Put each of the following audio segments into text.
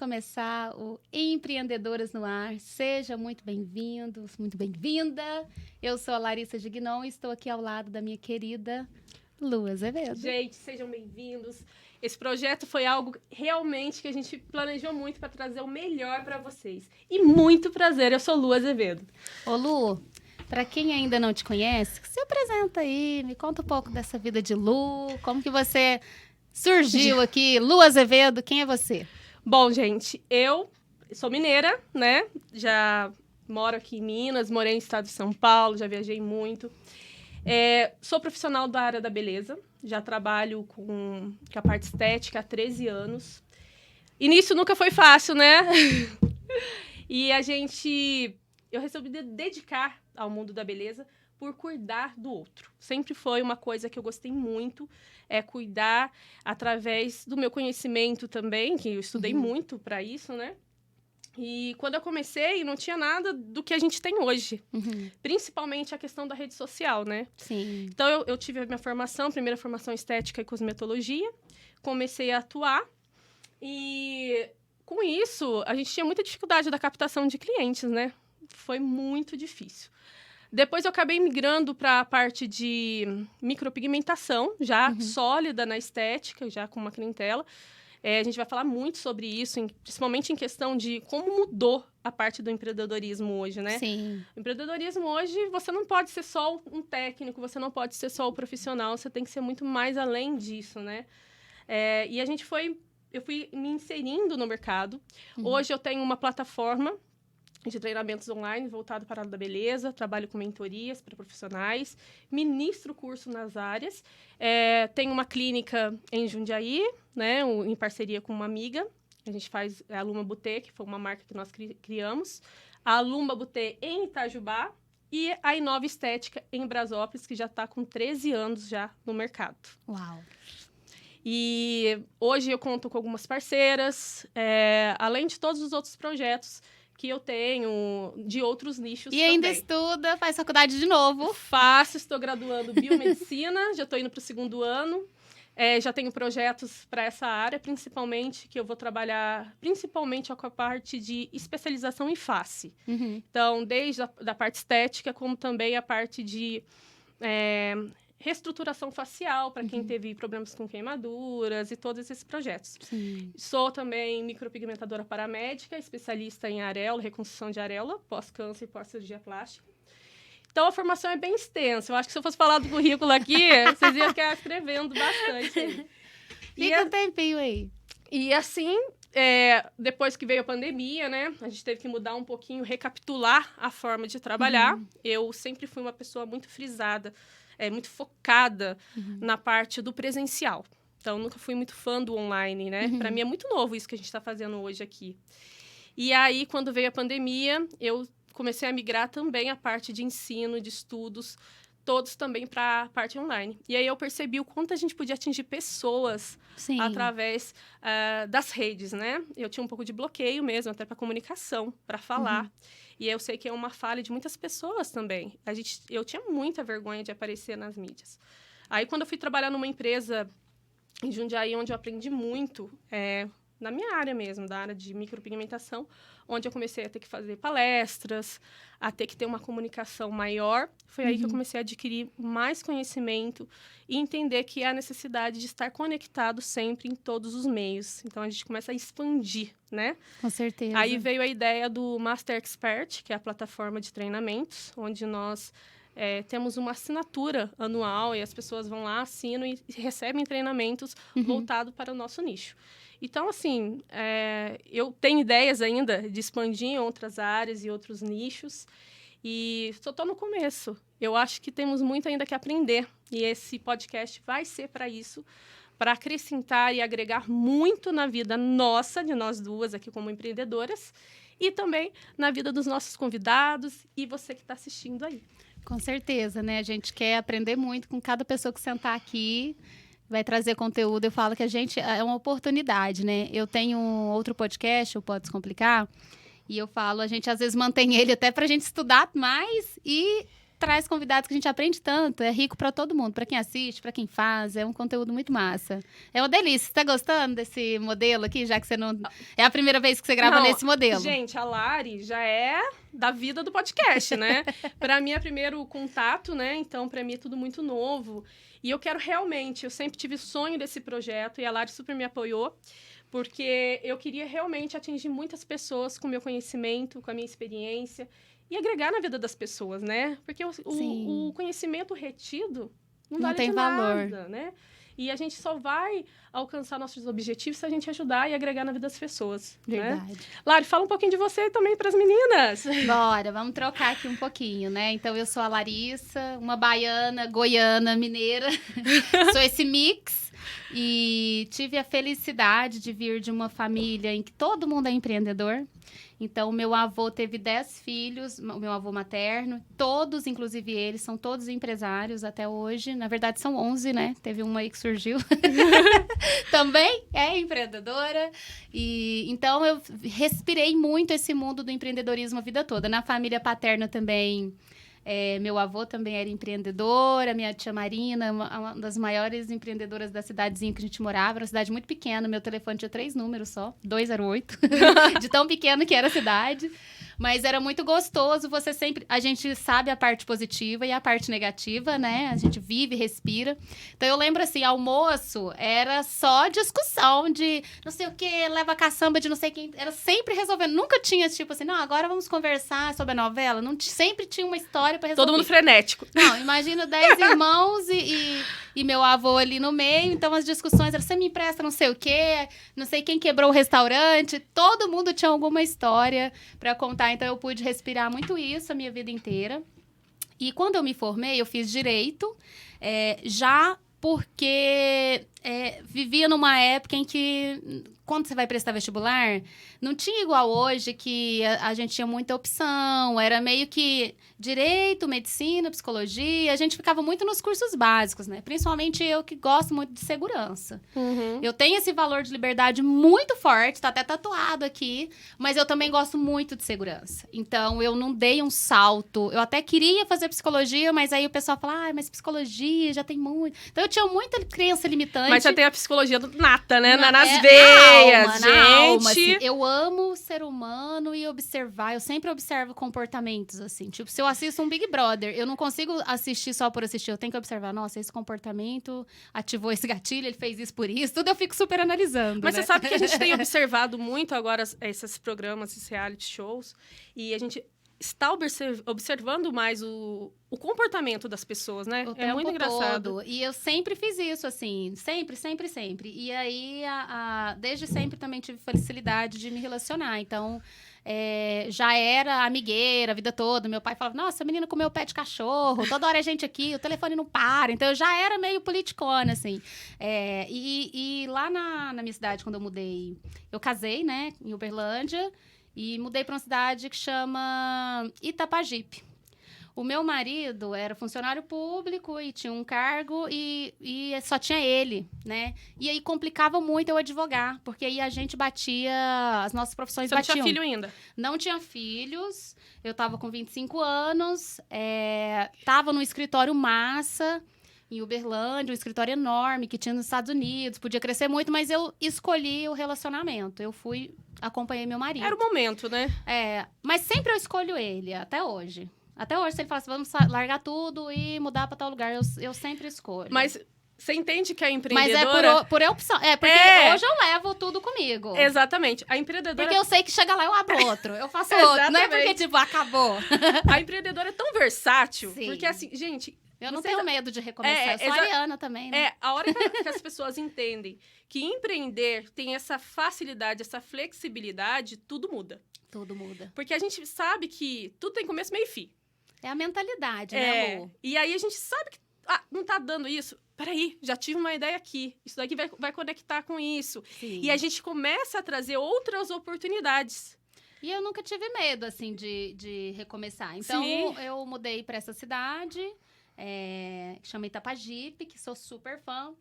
começar o Empreendedoras no Ar. Seja muito bem-vindos, muito bem-vinda. Eu sou a Larissa Gignon e estou aqui ao lado da minha querida Lu Azevedo. Gente, sejam bem-vindos. Esse projeto foi algo realmente que a gente planejou muito para trazer o melhor para vocês. E muito prazer, eu sou Lu Azevedo. Ô Lu, para quem ainda não te conhece, se apresenta aí, me conta um pouco dessa vida de Lu, como que você surgiu aqui. Lu Azevedo, quem é você? Bom, gente, eu sou mineira, né? Já moro aqui em Minas, morei no estado de São Paulo, já viajei muito. Sou profissional da área da beleza, já trabalho com a parte estética há 13 anos. Início nunca foi fácil, né? E eu resolvi dedicar ao mundo da beleza por cuidar do outro. Sempre foi uma coisa que eu gostei muito, cuidar através do meu conhecimento também, que eu estudei muito para isso, né? E quando eu comecei, não tinha nada do que a gente tem hoje. Principalmente a questão da rede social, né? Sim. Então, eu tive a minha formação, primeira formação estética e cosmetologia. Comecei a atuar. E, com isso, a gente tinha muita dificuldade da captação de clientes, né? Foi muito difícil. Depois, eu acabei migrando para a parte de micropigmentação, já sólida na estética, já com uma clientela. A gente vai falar muito sobre isso, principalmente em questão de como mudou a parte do empreendedorismo hoje, né? Sim. O empreendedorismo hoje, você não pode ser só um técnico, você não pode ser só o profissional, você tem que ser muito mais além disso, né? E eu fui me inserindo no mercado. Hoje eu tenho uma plataforma de treinamentos online voltado para a área da beleza, trabalho com mentorias para profissionais, ministro curso nas áreas, tenho uma clínica em Jundiaí, né, em parceria com uma amiga, a gente faz a Lumba Bouté, que foi uma marca que nós criamos, a Lumba Bouté em Itajubá e a Inova Estética em Brasópolis, que já está com 13 anos já no mercado. Uau! E hoje eu conto com algumas parceiras, além de todos os outros projetos que eu tenho de outros nichos E também. ainda estuda, faz faculdade de novo. Estou graduando biomedicina, já estou indo para o 2º ano. Já tenho projetos para essa área, principalmente, que eu vou trabalhar principalmente com a parte de especialização em face. Então, desde da parte estética, como também a parte de reestruturação facial para quem teve problemas com queimaduras e todos esses projetos. Sim. Sou também micropigmentadora paramédica, especialista em areola, reconstrução de areola, pós-câncer e pós-cirurgia plástica. Então, a formação é bem extensa. Eu acho que se eu fosse falar do currículo aqui, vocês iam ficar escrevendo bastante aí. Fica um tempinho aí. E assim, depois que veio a pandemia, né? A gente teve que mudar um pouquinho, recapitular a forma de trabalhar. Eu sempre fui uma pessoa muito frisada, muito focada na parte do presencial. Então, nunca fui muito fã do online, né? Para mim é muito novo isso que a gente está fazendo hoje aqui. E aí, quando veio a pandemia, eu comecei a migrar também a parte de ensino, de estudos, todos também para a parte online. E aí eu percebi o quanto a gente podia atingir pessoas através das redes, né? Eu tinha um pouco de bloqueio mesmo, até para comunicação, para falar. E eu sei que é uma falha de muitas pessoas também. Eu tinha muita vergonha de aparecer nas mídias. Aí, quando eu fui trabalhar numa empresa em Jundiaí, onde eu aprendi muito, na minha área mesmo, da área de micropigmentação, onde eu comecei a ter que fazer palestras, a ter que ter uma comunicação maior. Foi aí que eu comecei a adquirir mais conhecimento e entender que há necessidade de estar conectado sempre em todos os meios. Então, a gente começa a expandir, né? Com certeza. Aí veio a ideia do Master Expert, que é a plataforma de treinamentos, onde nós temos uma assinatura anual e as pessoas vão lá, assinam e recebem treinamentos voltados para o nosso nicho. Então, assim, eu tenho ideias ainda de expandir em outras áreas e outros nichos e só estou no começo. Eu acho que temos muito ainda que aprender e esse podcast vai ser para isso, para acrescentar e agregar muito na vida nossa, de nós duas aqui como empreendedoras, e também na vida dos nossos convidados e você que está assistindo aí. Com certeza, né? A gente quer aprender muito com cada pessoa que sentar aqui, vai trazer conteúdo. Eu falo que a gente é uma oportunidade, né? Eu tenho outro podcast, o Pode Descomplicar, e eu falo, a gente às vezes mantém ele até para a gente estudar mais e traz convidados que a gente aprende tanto. É rico para todo mundo, para quem assiste, para quem faz. É um conteúdo muito massa. É uma delícia. Você tá gostando desse modelo aqui, já que você não... É a primeira vez que você grava nesse modelo. Gente, a Lari já é da vida do podcast, né? Para mim é primeiro contato, né? Então, para mim é tudo muito novo. E eu quero realmente, eu sempre tive sonho desse projeto e a Lari super me apoiou, porque eu queria realmente atingir muitas pessoas com o meu conhecimento, com a minha experiência e agregar na vida das pessoas, né? Porque o conhecimento retido não vale tem de valor, nada, né? E a gente só vai alcançar nossos objetivos se a gente ajudar e agregar na vida das pessoas. Verdade. Né? Lari, fala um pouquinho de você também para as meninas. Bora, vamos trocar aqui um pouquinho, né? Então, eu sou a Larissa, uma baiana, goiana, mineira. Sou esse mix. E tive a felicidade de vir de uma família em que todo mundo é empreendedor. Então, meu avô teve 10 filhos, o meu avô materno, todos, inclusive eles, são todos empresários até hoje. Na verdade, são 11, né? Teve uma aí que surgiu. Também é empreendedora. E então, eu respirei muito esse mundo do empreendedorismo a vida toda. Na família paterna também... meu avô também era empreendedor, a minha tia Marina, uma das maiores empreendedoras da cidadezinha que a gente morava, era uma cidade muito pequena, meu telefone tinha 3 números só, 208, de tão pequeno que era a cidade. Mas era muito gostoso, você sempre... A gente sabe a parte positiva e a parte negativa, né? A gente vive, respira. Então, eu lembro assim, almoço era só discussão de não sei o quê, leva a caçamba de não sei quem. Era sempre resolvendo. Nunca tinha, tipo assim, não, agora vamos conversar sobre a novela. Não, sempre tinha uma história pra resolver. Todo mundo frenético. Não, imagina 10 irmãos e meu avô ali no meio. Então, as discussões eram, você me empresta não sei o quê, não sei quem quebrou o restaurante. Todo mundo tinha alguma história pra contar. Então, eu pude respirar muito isso a minha vida inteira. E quando eu me formei, eu fiz Direito, já porque vivia numa época em que, quando você vai prestar vestibular, não tinha igual hoje, que a gente tinha muita opção, era meio que direito, medicina, psicologia, a gente ficava muito nos cursos básicos, né? Principalmente eu que gosto muito de segurança. Uhum. Eu tenho esse valor de liberdade muito forte, tá até tatuado aqui, mas eu também gosto muito de segurança. Então, eu não dei um salto. Eu até queria fazer psicologia, mas aí o pessoal fala, mas psicologia já tem muito. Então, eu tinha muita crença limitante. Mas já tem a psicologia nata, né? Nas veias, gente. Na alma, assim. Eu amo o ser humano e observar. Eu sempre observo comportamentos, assim. Tipo, se eu assisto um Big Brother, eu não consigo assistir só por assistir. Eu tenho que observar, nossa, esse comportamento ativou esse gatilho, ele fez isso por isso. Tudo eu fico super analisando, Mas né? você sabe que a gente tem observado muito agora esses programas, esses reality shows. E a gente está observando mais o comportamento das pessoas, né? É muito engraçado. Todo. E eu sempre fiz isso, assim. Sempre, sempre, sempre. E aí, desde sempre também tive facilidade de me relacionar. Então, já era amigueira a vida toda. Meu pai falava, nossa, a menina comeu pé de cachorro. Toda hora é gente aqui, o telefone não para. Então, eu já era meio politicona, assim. E lá na minha cidade, quando eu mudei... Eu casei, né? Em Uberlândia. E mudei para uma cidade que chama Itapajipe. O meu marido era funcionário público e tinha um cargo e só tinha ele, né? E aí complicava muito eu advogar, porque aí a gente batia, as nossas profissões batiam. Você não tinha filho ainda? Não tinha filhos, eu tava com 25 anos, tava num escritório massa, em Uberlândia, um escritório enorme que tinha nos Estados Unidos, podia crescer muito, mas eu escolhi o relacionamento. Eu acompanhei meu marido. Era o momento, né? Mas sempre eu escolho ele, até hoje. Até hoje, se ele fala assim, vamos largar tudo e mudar para tal lugar, eu sempre escolho. Mas você entende que a empreendedora... Mas por opção. Porque hoje eu levo tudo comigo. Exatamente. A empreendedora... Porque eu sei que chega lá eu abro outro, eu faço outro. Não é porque, tipo, acabou. A empreendedora é tão versátil, Sim. porque assim, gente... Eu não tenho medo de recomeçar, eu sou ariana também, né? A hora que as pessoas entendem que empreender tem essa facilidade, essa flexibilidade, tudo muda. Tudo muda. Porque a gente sabe que tudo tem começo, meio e fim. É a mentalidade, né, amor? E aí a gente sabe que não tá dando isso. Peraí, já tive uma ideia aqui. Isso daqui vai conectar com isso. Sim. E a gente começa a trazer outras oportunidades. E eu nunca tive medo, assim, de recomeçar. Então, eu mudei para essa cidade... que chama Itapajipe, que sou super fã.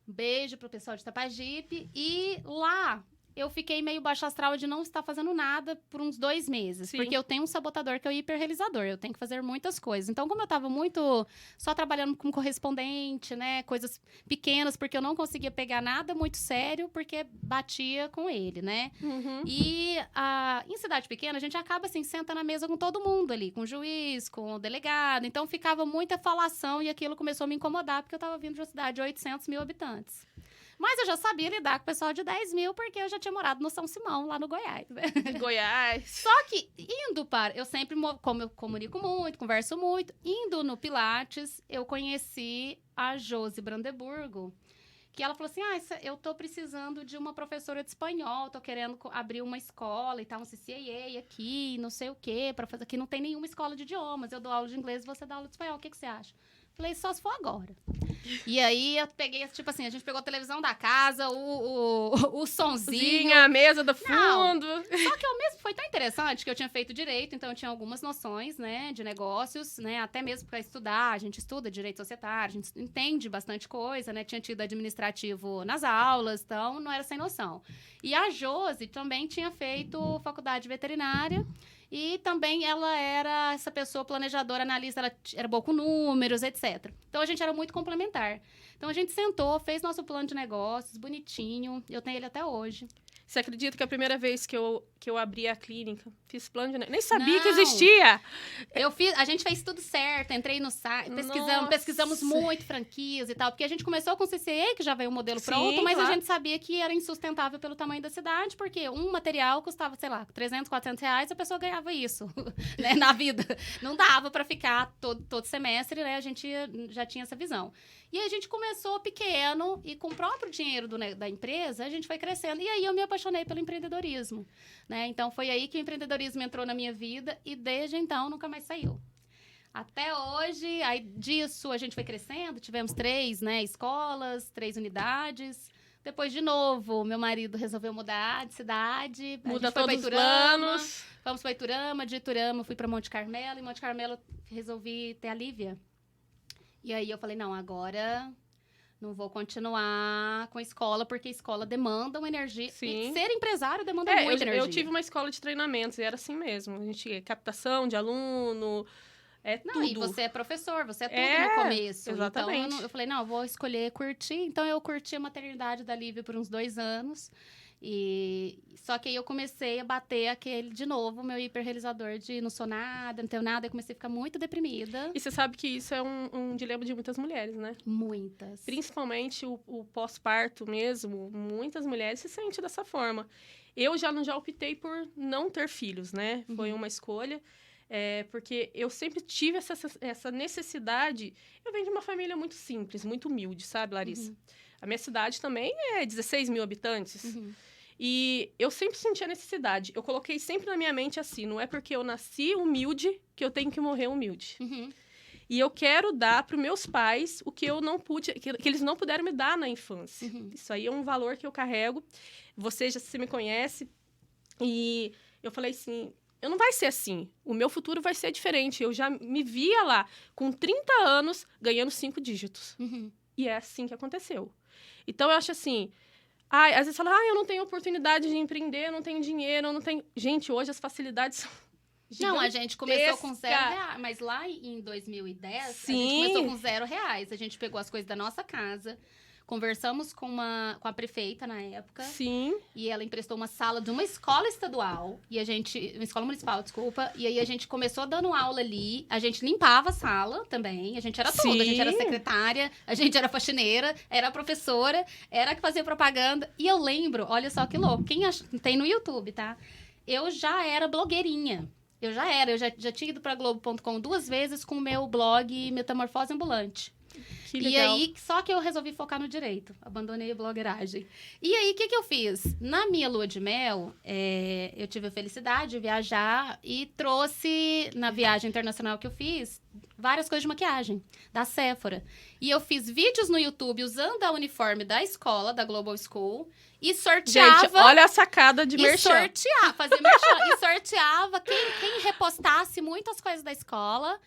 Beijo pro pessoal de Itapajipe. E lá, eu fiquei meio baixa astral de não estar fazendo nada por uns 2 meses. Sim. Porque eu tenho um sabotador que é o hiperrealizador. Eu tenho que fazer muitas coisas. Então, como eu tava muito só trabalhando como correspondente, né? Coisas pequenas, porque eu não conseguia pegar nada muito sério, porque batia com ele, né? Uhum. E em cidade pequena, a gente acaba assim, senta na mesa com todo mundo ali, com o juiz, com o delegado. Então, ficava muita falação e aquilo começou a me incomodar, porque eu tava vindo de uma cidade de 800 mil habitantes. Mas eu já sabia lidar com o pessoal de 10 mil, porque eu já tinha morado no São Simão, lá no Goiás. Né? Goiás. Só que indo para... Eu sempre, como eu comunico muito, converso muito, indo no Pilates, eu conheci a Josi Brandeburgo, que ela falou assim, eu tô precisando de uma professora de espanhol, tô querendo abrir uma escola e tal, um CCAA aqui, não sei o quê, para fazer aqui não tem nenhuma escola de idiomas, eu dou aula de inglês, você dá aula de espanhol, o que você acha? Falei, só se for agora. E aí, eu peguei, tipo assim, a gente pegou a televisão da casa, o sonzinho. A mesa do fundo. Só que ao mesmo foi tão interessante que eu tinha feito direito, então eu tinha algumas noções, né, de negócios, né, até mesmo para estudar. A gente estuda direito societário, a gente entende bastante coisa, né, tinha tido administrativo nas aulas, então não era sem noção. E a Josi também tinha feito faculdade veterinária. E também ela era essa pessoa planejadora, analista, ela era boa com números, etc. Então, a gente era muito complementar. Então, a gente sentou, fez nosso plano de negócios, bonitinho. Eu tenho ele até hoje. Você acredita que a primeira vez que eu abri a clínica, fiz plano de negócio, nem sabia Não. que existia. A gente fez tudo certo, entrei no site, Nossa. pesquisamos muito franquias e tal, porque a gente começou com o CCA, que já veio o modelo pronto, Sim, mas claro. a gente sabia que era insustentável pelo tamanho da cidade, porque um material custava, sei lá, 300, 400 reais, a pessoa ganhava isso, né, na vida. Não dava para ficar todo semestre, né, a gente já tinha essa visão. E aí a gente começou pequeno e com o próprio dinheiro da empresa, a gente foi crescendo. E aí eu me apaixonei pelo empreendedorismo, né? Então foi aí que o empreendedorismo entrou na minha vida e desde então nunca mais saiu. Até hoje, aí disso a gente foi crescendo, tivemos 3, né, escolas, 3 unidades. Depois, de novo, meu marido resolveu mudar de cidade. Muda foi todos pra os Iturama, planos. Fomos para Iturama, de Iturama fui para Monte Carmelo. Em Monte Carmelo resolvi ter a Lívia. E aí eu falei, não, agora não vou continuar com a escola, porque a escola demanda uma energia. Sim. E ser empresário demanda muita energia. Eu tive uma escola de treinamentos e era assim mesmo. A gente captação de aluno, tudo. E você é professor, você é tudo no começo. Exatamente. Então eu falei, não, eu vou escolher curtir. Então eu curti a maternidade da Lívia por uns 2 anos. Só que aí eu comecei a bater de novo, meu hiperrealizador de não sou nada, não tenho nada. Eu comecei a ficar muito deprimida. E você sabe que isso é um dilema de muitas mulheres, né? Muitas. Principalmente o pós-parto mesmo, muitas mulheres se sentem dessa forma. Eu já optei por não ter filhos, né? Foi uma escolha. Porque eu sempre tive essa necessidade. Eu venho de uma família muito simples, muito humilde, sabe, Larissa? A minha cidade também é 16 mil habitantes. E eu sempre senti a necessidade. Eu coloquei sempre na minha mente assim, não é porque eu nasci humilde que eu tenho que morrer humilde. E eu quero dar para os meus pais o que eu não pude, que eles não puderam me dar na infância. Isso aí é um valor que eu carrego. Você me conhece. E eu falei assim, eu não vai ser assim. O meu futuro vai ser diferente. Eu já me via lá com 30 anos ganhando 5 dígitos. E é assim que aconteceu. Então, eu acho assim... às vezes fala, eu não tenho oportunidade de empreender, eu não tenho dinheiro, eu não tenho... Gente, hoje as facilidades são gigantescas. Não, a gente começou com R$0, mas lá em 2010, a gente começou com R$0. A gente pegou as coisas da nossa casa, conversamos com a prefeita na época. Sim. E ela emprestou uma sala de uma escola estadual. Uma escola municipal, desculpa. E aí a gente começou dando aula ali. A gente limpava a sala também. A gente era tudo. A gente era secretária, a gente era faxineira, era professora, era a que fazia propaganda. E eu lembro, olha só que louco. Tem no YouTube, tá? Eu já era blogueirinha. Eu já tinha ido pra Globo.com 2 vezes com o meu blog Metamorfose Ambulante. Que legal. E aí, só que eu resolvi focar no direito. Abandonei a blogueiragem. E aí, o que eu fiz? Na minha lua de mel, eu tive a felicidade de viajar e trouxe, na viagem internacional que eu fiz, várias coisas de maquiagem, da Sephora. E eu fiz vídeos no YouTube usando a uniforme da escola, da Global School, e sorteava... Gente, olha a sacada de merchan. Fazia merchan. E sorteava quem repostasse muitas coisas da escola...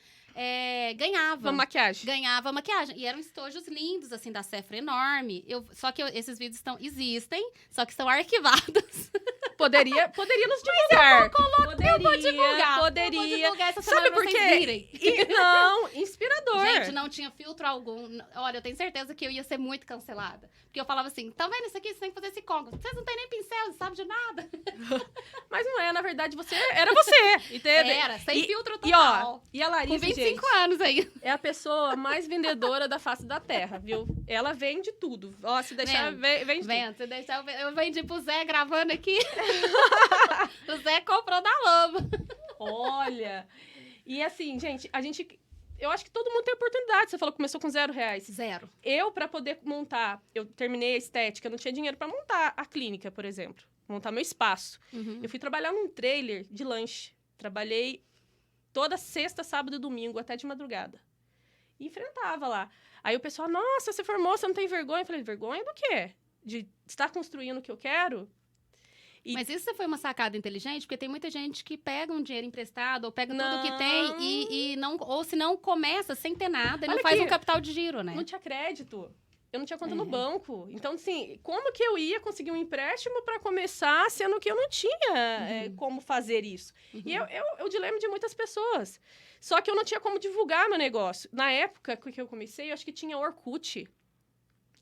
ganhava. Uma maquiagem. Ganhava maquiagem. E eram estojos lindos, assim, da Sephora, enorme. Só que esses vídeos existem, só que estão arquivados. Poderia nos divulgar. Eu vou divulgar. Poderia. Eu vou divulgar essa Sabe semana por pra vocês quê? virem. Não, inspirador. Gente, não tinha filtro algum. Olha, eu tenho certeza que eu ia ser muito cancelada. Porque eu falava assim, tá vendo isso aqui? Você tem que fazer esse congo. Vocês não têm nem pincel, não sabem de nada. Mas não é, na verdade, era você. Entende? Era, sem filtro E, total. ó, e a Larissa, Com 25 gente, anos aí. é a pessoa mais vendedora da face da terra, viu? Ela vende tudo. Ó, se deixar, vende tudo. Vendo, se deixar, eu vendi pro Zé gravando aqui. O Zé comprou da Lama. Olha. E assim, gente, eu acho que todo mundo tem oportunidade. Você falou que começou com R$0. Zero. Eu, pra poder montar, eu terminei a estética, eu não tinha dinheiro pra montar a clínica, por exemplo. Montar meu espaço. Uhum. Eu fui trabalhar num trailer de lanche. Trabalhei toda sexta, sábado e domingo, até de madrugada. E enfrentava lá. Aí o pessoal, nossa, você formou, você não tem vergonha? Eu falei, vergonha do quê? De estar construindo o que eu quero? Mas isso foi uma sacada inteligente, porque tem muita gente que pega um dinheiro emprestado, ou pega tudo que tem, e não, ou se não começa sem ter nada, e não faz um capital de giro, né? Não tinha crédito. Eu não tinha conta no banco. Então, assim, como que eu ia conseguir um empréstimo para começar, sendo que eu não tinha como fazer isso? E o dilema de muitas pessoas. Só que eu não tinha como divulgar meu negócio. Na época que eu comecei, eu acho que tinha Orkut.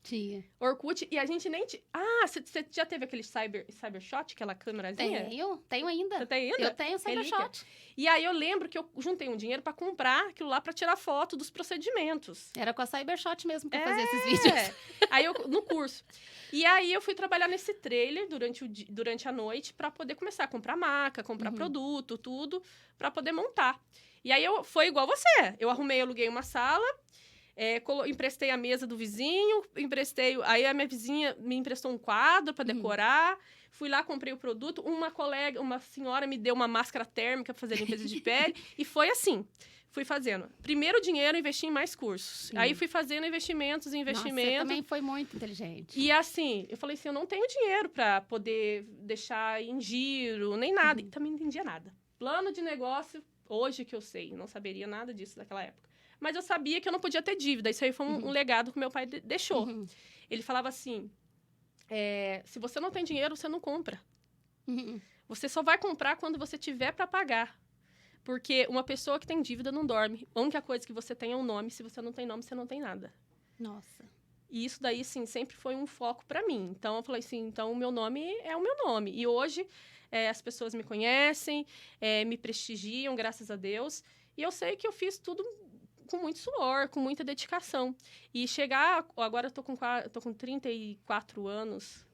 Tinha. Orkut, e a gente nem... Ah, você já teve aquele Cybershot, aquela câmerazinha? Tenho ainda. Você tem ainda? Eu tenho Cybershot. E aí eu lembro que eu juntei um dinheiro para comprar aquilo lá para tirar foto dos procedimentos. Era com a Cybershot mesmo que eu fazia esses vídeos. Aí no curso. E aí eu fui trabalhar nesse trailer durante a noite para poder começar a comprar maca, comprar produto, tudo, para poder montar. E aí foi igual você. Eu aluguei uma sala, emprestei a mesa do vizinho, aí a minha vizinha me emprestou um quadro para decorar. Fui lá, comprei o produto. Uma senhora me deu uma máscara térmica para fazer limpeza de pele. E foi assim. Fui fazendo. Primeiro dinheiro, investi em mais cursos. Sim. Aí fui fazendo investimentos. Nossa, você também foi muito inteligente. E assim, eu falei assim, eu não tenho dinheiro para poder deixar em giro, nem nada. E também não entendia nada. Plano de negócio, hoje que eu sei, não saberia nada disso naquela época. Mas eu sabia que eu não podia ter dívida. Isso aí foi um legado que meu pai deixou. Ele falava assim, se você não tem dinheiro, você não compra. Você só vai comprar quando você tiver para pagar. Porque uma pessoa que tem dívida não dorme. A única coisa que você tem é um nome. Se você não tem nome, você não tem nada. Nossa. E isso daí, sim, sempre foi um foco para mim. Então, eu falei assim, então o meu nome é o meu nome. E hoje, as pessoas me conhecem, me prestigiam, graças a Deus. E eu sei que eu fiz tudo com muito suor, com muita dedicação. E agora eu tô com 34 anos,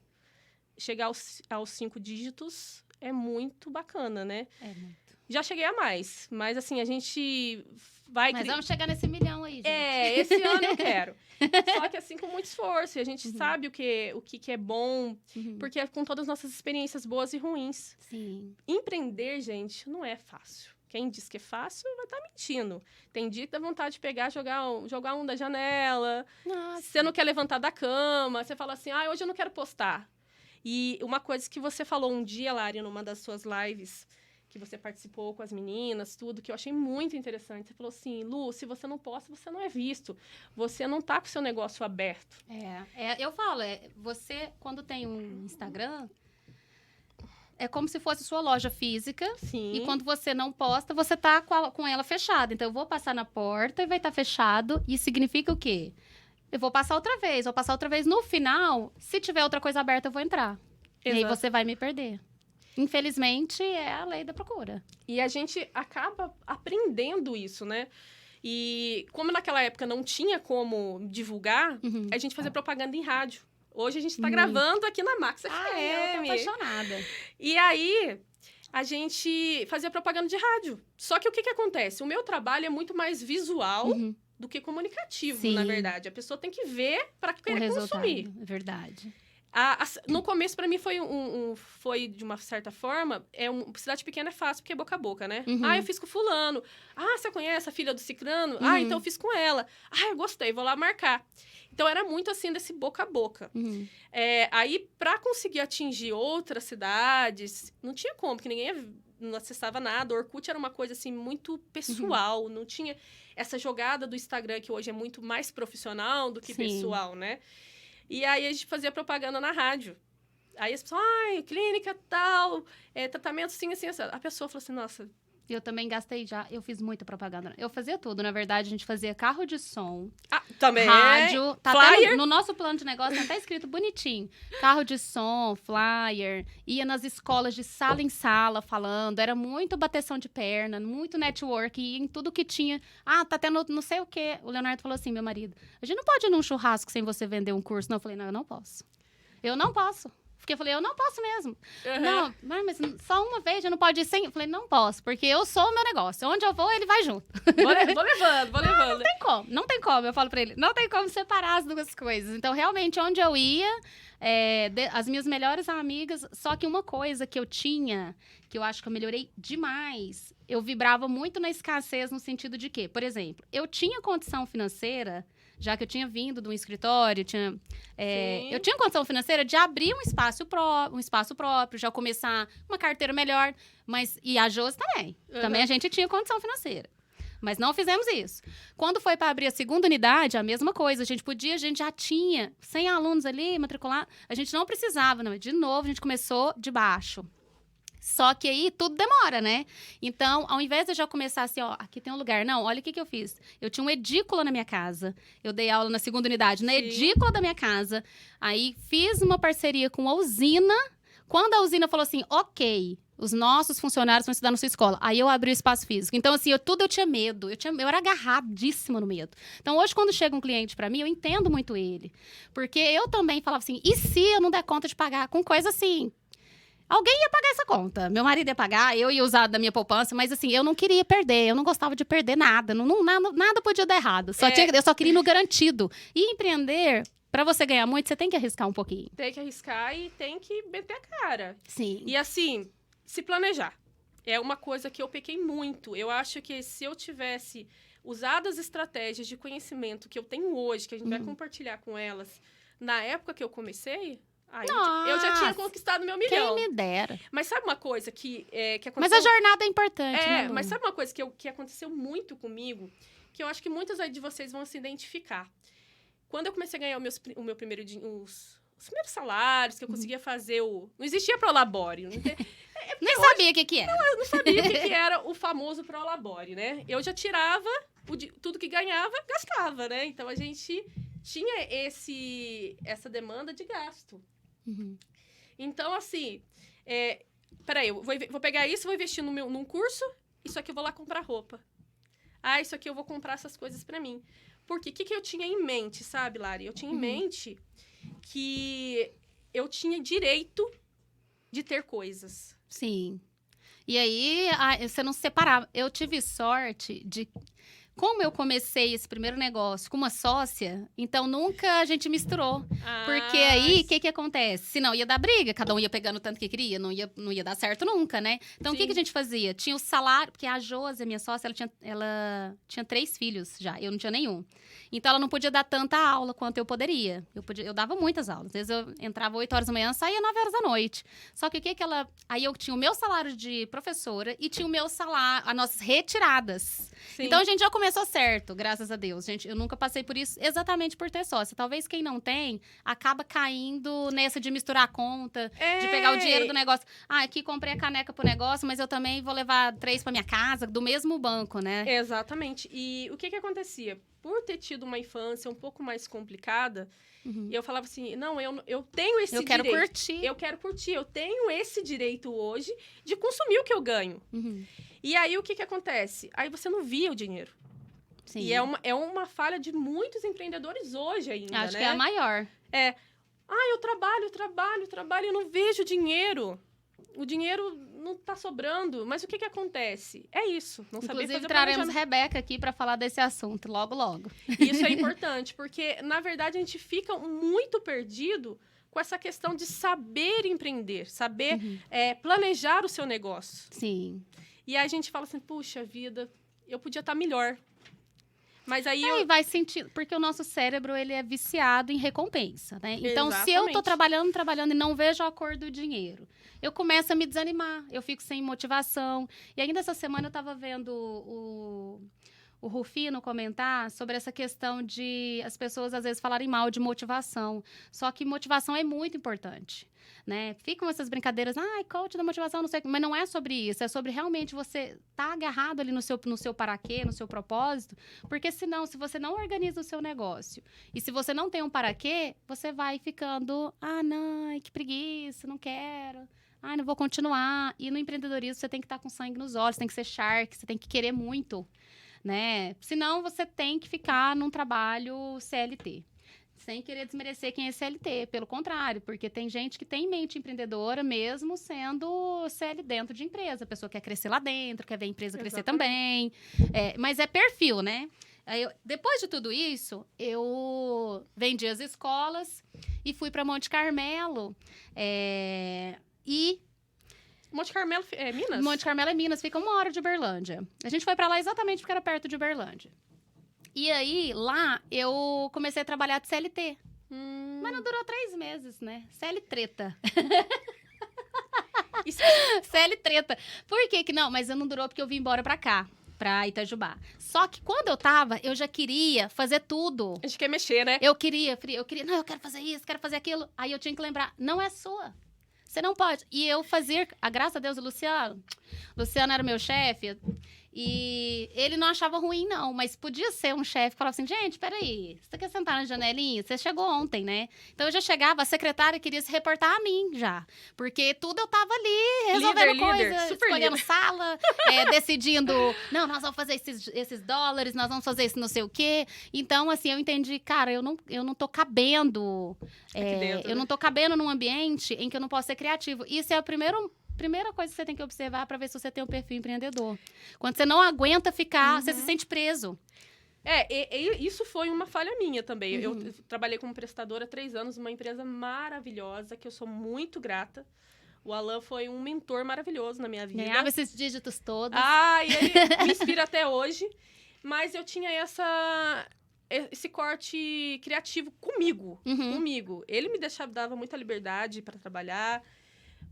chegar aos 5 dígitos é muito bacana, né? É muito. Já cheguei a mais, mas assim, a gente vai... Mas vamos chegar nesse 1 milhão aí, gente. Esse ano eu quero. Só que assim, com muito esforço. E a gente sabe o que é bom, porque é com todas as nossas experiências boas e ruins. Sim. Empreender, gente, não é fácil. Quem diz que é fácil vai estar mentindo. Tem dia que dá vontade de pegar, jogar um da janela. Nossa. Você não quer levantar da cama. Você fala assim, hoje eu não quero postar. E uma coisa que você falou um dia, Lari, numa das suas lives, que você participou com as meninas, tudo, que eu achei muito interessante. Você falou assim, Lu, se você não posta, você não é visto. Você não tá com o seu negócio aberto. Eu falo, você, quando tem um Instagram... É como se fosse sua loja física. Sim. E quando você não posta, você tá com ela fechada. Então, eu vou passar na porta e vai estar fechado. Isso significa o quê? Eu vou passar outra vez. No final, se tiver outra coisa aberta, eu vou entrar. Exato. E aí você vai me perder. Infelizmente, é a lei da procura. E a gente acaba aprendendo isso, né? E como naquela época não tinha como divulgar, a gente fazia propaganda em rádio. Hoje a gente está gravando aqui na Max FM. Eu tô apaixonada. E aí, a gente fazia propaganda de rádio. Só que o que acontece? O meu trabalho é muito mais visual do que comunicativo, Sim. na verdade. A pessoa tem que ver para querer consumir. É verdade. No começo, para mim, foi de uma certa forma... cidade pequena é fácil, porque é boca a boca, né? Eu fiz com fulano. Você conhece a filha do ciclano? Então eu fiz com ela. Eu gostei, vou lá marcar. Então, era muito assim, desse boca a boca. Aí, para conseguir atingir outras cidades, não tinha como, porque ninguém ia não acessava nada. O Orkut era uma coisa, assim, muito pessoal. Não tinha essa jogada do Instagram, que hoje é muito mais profissional do que pessoal, né? E aí, a gente fazia propaganda na rádio. Aí as pessoas, clínica tal, tratamento assim, assim, assim. A pessoa falou assim, nossa... Eu também gastei já, eu fiz muita propaganda. Eu fazia tudo, na verdade, a gente fazia carro de som, também rádio, tá flyer. Até no nosso plano de negócio tá até escrito bonitinho. Carro de som, flyer, ia nas escolas de sala em sala falando, era muito bateção de perna, muito network, ia em tudo que tinha. Tá tendo não sei o quê. O Leonardo falou assim, meu marido, a gente não pode ir num churrasco sem você vender um curso. Não, eu falei, não, eu não posso. Eu não posso. Porque eu falei, eu não posso mesmo. Não, mas só uma vez, já não pode ir sem. Eu falei, não posso, porque eu sou o meu negócio. Onde eu vou, ele vai junto. Vou levando. Não tem como, não tem como. Eu falo pra ele, não tem como separar as duas coisas. Então, realmente, onde eu ia, as minhas melhores amigas... Só que uma coisa que eu tinha, que eu acho que eu melhorei demais, eu vibrava muito na escassez no sentido de que, por exemplo, eu tinha condição financeira... Já que eu tinha vindo de um escritório, eu tinha condição financeira de abrir um espaço próprio, já começar uma carteira melhor. E a Josi também. Também a gente tinha condição financeira. Mas não fizemos isso. Quando foi para abrir a segunda unidade, a mesma coisa. A gente já tinha 100 alunos ali matriculados. A gente não precisava, não. De novo, a gente começou de baixo. Só que aí tudo demora, né? Então, ao invés de eu já começar assim, aqui tem um lugar. Não, olha o que eu fiz. Eu tinha um edícula na minha casa. Eu dei aula na segunda unidade, na edícula da minha casa. Aí, fiz uma parceria com a usina. Quando a usina falou assim, ok, os nossos funcionários vão estudar na sua escola. Aí, eu abri o espaço físico. Então, assim, eu tinha medo. Eu era agarradíssima no medo. Então, hoje, quando chega um cliente pra mim, eu entendo muito ele. Porque eu também falava assim, e se eu não der conta de pagar com coisa assim... Alguém ia pagar essa conta. Meu marido ia pagar, eu ia usar da minha poupança, mas assim, eu não queria perder, eu não gostava de perder nada. Nada podia dar errado. Eu só queria ir no garantido. E empreender, pra você ganhar muito, você tem que arriscar um pouquinho. Tem que arriscar e tem que meter a cara. Sim. E assim, se planejar. É uma coisa que eu pequei muito. Eu acho que se eu tivesse usado as estratégias de conhecimento que eu tenho hoje, que a gente vai compartilhar com elas, na época que eu comecei... eu já tinha conquistado meu milhão. Quem me dera. Mas sabe uma coisa que aconteceu... Mas a jornada é importante, né, mas sabe uma coisa que aconteceu muito comigo, que eu acho que muitas aí de vocês vão se identificar. Quando eu comecei a ganhar os primeiros salários, que eu conseguia fazer Não existia Prolabore. Nem sabia o que era. Eu não sabia o que era o famoso Prolabore, né? Eu já tirava tudo que ganhava, gastava, né? Então, a gente tinha essa demanda de gasto. Então, assim, peraí, eu vou pegar isso, vou investir num curso, isso aqui eu vou lá comprar roupa. Isso aqui eu vou comprar essas coisas pra mim. Porque o que eu tinha em mente, sabe, Lari? Eu tinha em mente que eu tinha direito de ter coisas. Sim. E aí, você não se separava. Eu tive sorte de... Como eu comecei esse primeiro negócio com uma sócia, então nunca a gente misturou. Porque aí, o que acontece? Senão ia dar briga, cada um ia pegando o tanto que queria, não ia dar certo nunca, né? Então, o que a gente fazia? Tinha o salário, porque a Josi, a minha sócia, ela tinha 3 filhos já, eu não tinha nenhum. Então, ela não podia dar tanta aula quanto eu poderia. Eu dava muitas aulas. Às vezes, eu entrava 8 horas da manhã, saía 9 horas da noite. Só que Aí, eu tinha o meu salário de professora e tinha o meu salário, as nossas retiradas. Sim. Então, a gente já começou certo, graças a Deus. Gente, eu nunca passei por isso exatamente por ter sócia. Talvez quem não tem, acaba caindo nessa de misturar a conta, de pegar o dinheiro do negócio. Aqui comprei a caneca pro negócio, mas eu também vou levar 3 pra minha casa, do mesmo banco, né? Exatamente. E o que acontecia? Por ter tido uma infância um pouco mais complicada, eu falava assim, não, eu tenho esse direito. Eu quero curtir. Eu tenho esse direito hoje de consumir o que eu ganho. E aí, o que acontece? Aí você não via o dinheiro. Sim. E é uma falha de muitos empreendedores hoje ainda, Acho que é a maior. Eu trabalho, eu não vejo dinheiro. O dinheiro não tá sobrando. Mas o que acontece? É isso. Não saber fazer. Inclusive, traremos Rebeca aqui para falar desse assunto logo, logo. Isso é importante, porque, na verdade, a gente fica muito perdido com essa questão de saber empreender, saber planejar o seu negócio. Sim. E aí a gente fala assim, puxa vida, eu podia estar melhor. Mas aí vai sentir, porque o nosso cérebro, ele é viciado em recompensa, né? Então, se eu tô trabalhando e não vejo a cor do dinheiro, eu começo a me desanimar, eu fico sem motivação. E ainda essa semana eu estava vendo o Rufino comentar sobre essa questão de as pessoas às vezes falarem mal de motivação. Só que motivação é muito importante, né? Ficam essas brincadeiras, coach da motivação, não sei o que, mas não é sobre isso, é sobre realmente você estar agarrado ali no seu para quê, no seu propósito, porque senão, se você não organiza o seu negócio e se você não tem um para quê, você vai ficando, não, que preguiça, não quero. Não vou continuar. E no empreendedorismo você tem que estar com sangue nos olhos, tem que ser shark, você tem que querer muito, né? Senão você tem que ficar num trabalho CLT. Sem querer desmerecer quem é CLT, pelo contrário, porque tem gente que tem mente empreendedora mesmo sendo CL dentro de empresa. A pessoa quer crescer lá dentro, quer ver a empresa crescer também. Mas é perfil, né? Depois de tudo isso, eu vendi as escolas e fui para Monte Carmelo. Monte Carmelo é Minas? Monte Carmelo é Minas, fica 1 hora de Uberlândia. A gente foi pra lá exatamente porque era perto de Uberlândia. E aí, lá, eu comecei a trabalhar de CLT. Mas não durou 3 meses, né? CL treta. CL treta. Por que que não? Mas não durou porque eu vim embora pra cá, pra Itajubá. Só que quando eu tava, eu já queria fazer tudo. A gente quer mexer, né? Eu queria, não, eu quero fazer isso, quero fazer aquilo. Aí eu tinha que lembrar, não é sua. Você não pode. E eu fazia, graças a Deus, o Luciano era meu chefe, e ele não achava ruim, não, mas podia ser um chefe que falava assim, gente, peraí, você quer sentar na janelinha? Você chegou ontem, né? Então eu já chegava, a secretária queria se reportar a mim já, porque tudo eu tava ali, resolvendo coisa, escolhendo sala, decidindo, não, nós vamos fazer esses dólares, nós vamos fazer isso não sei o quê. Então, assim, eu entendi, cara, eu não tô cabendo, dentro, eu não tô cabendo num ambiente em que eu não posso ser criativo. Isso é a primeira coisa que você tem que observar para ver se você tem um perfil empreendedor. Quando você não aguenta ficar, você se sente preso. Isso foi uma falha minha também. Eu trabalhei como prestadora há 3 anos, numa empresa maravilhosa, que eu sou muito grata. O Alan foi um mentor maravilhoso na minha vida. Ganhava esses dígitos todos. E ele me inspira até hoje. Mas eu tinha esse corte criativo comigo. Ele me dava muita liberdade para trabalhar,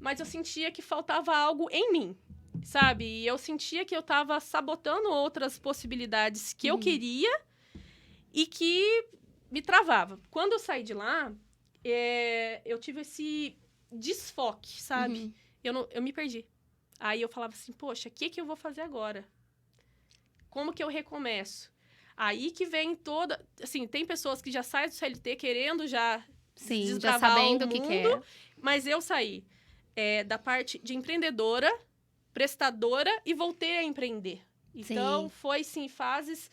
mas eu sentia que faltava algo em mim, sabe? E eu sentia que eu estava sabotando outras possibilidades que eu queria e que me travava. Quando eu saí de lá, eu tive esse desfoque, sabe? Eu me perdi. Aí eu falava assim, poxa, o que eu vou fazer agora? Como que eu recomeço? Aí que vem assim, tem pessoas que já saem do CLT querendo já sabendo o que quer. Mas eu saí da parte de empreendedora, prestadora e voltei a empreender. Então, foi, sim, fases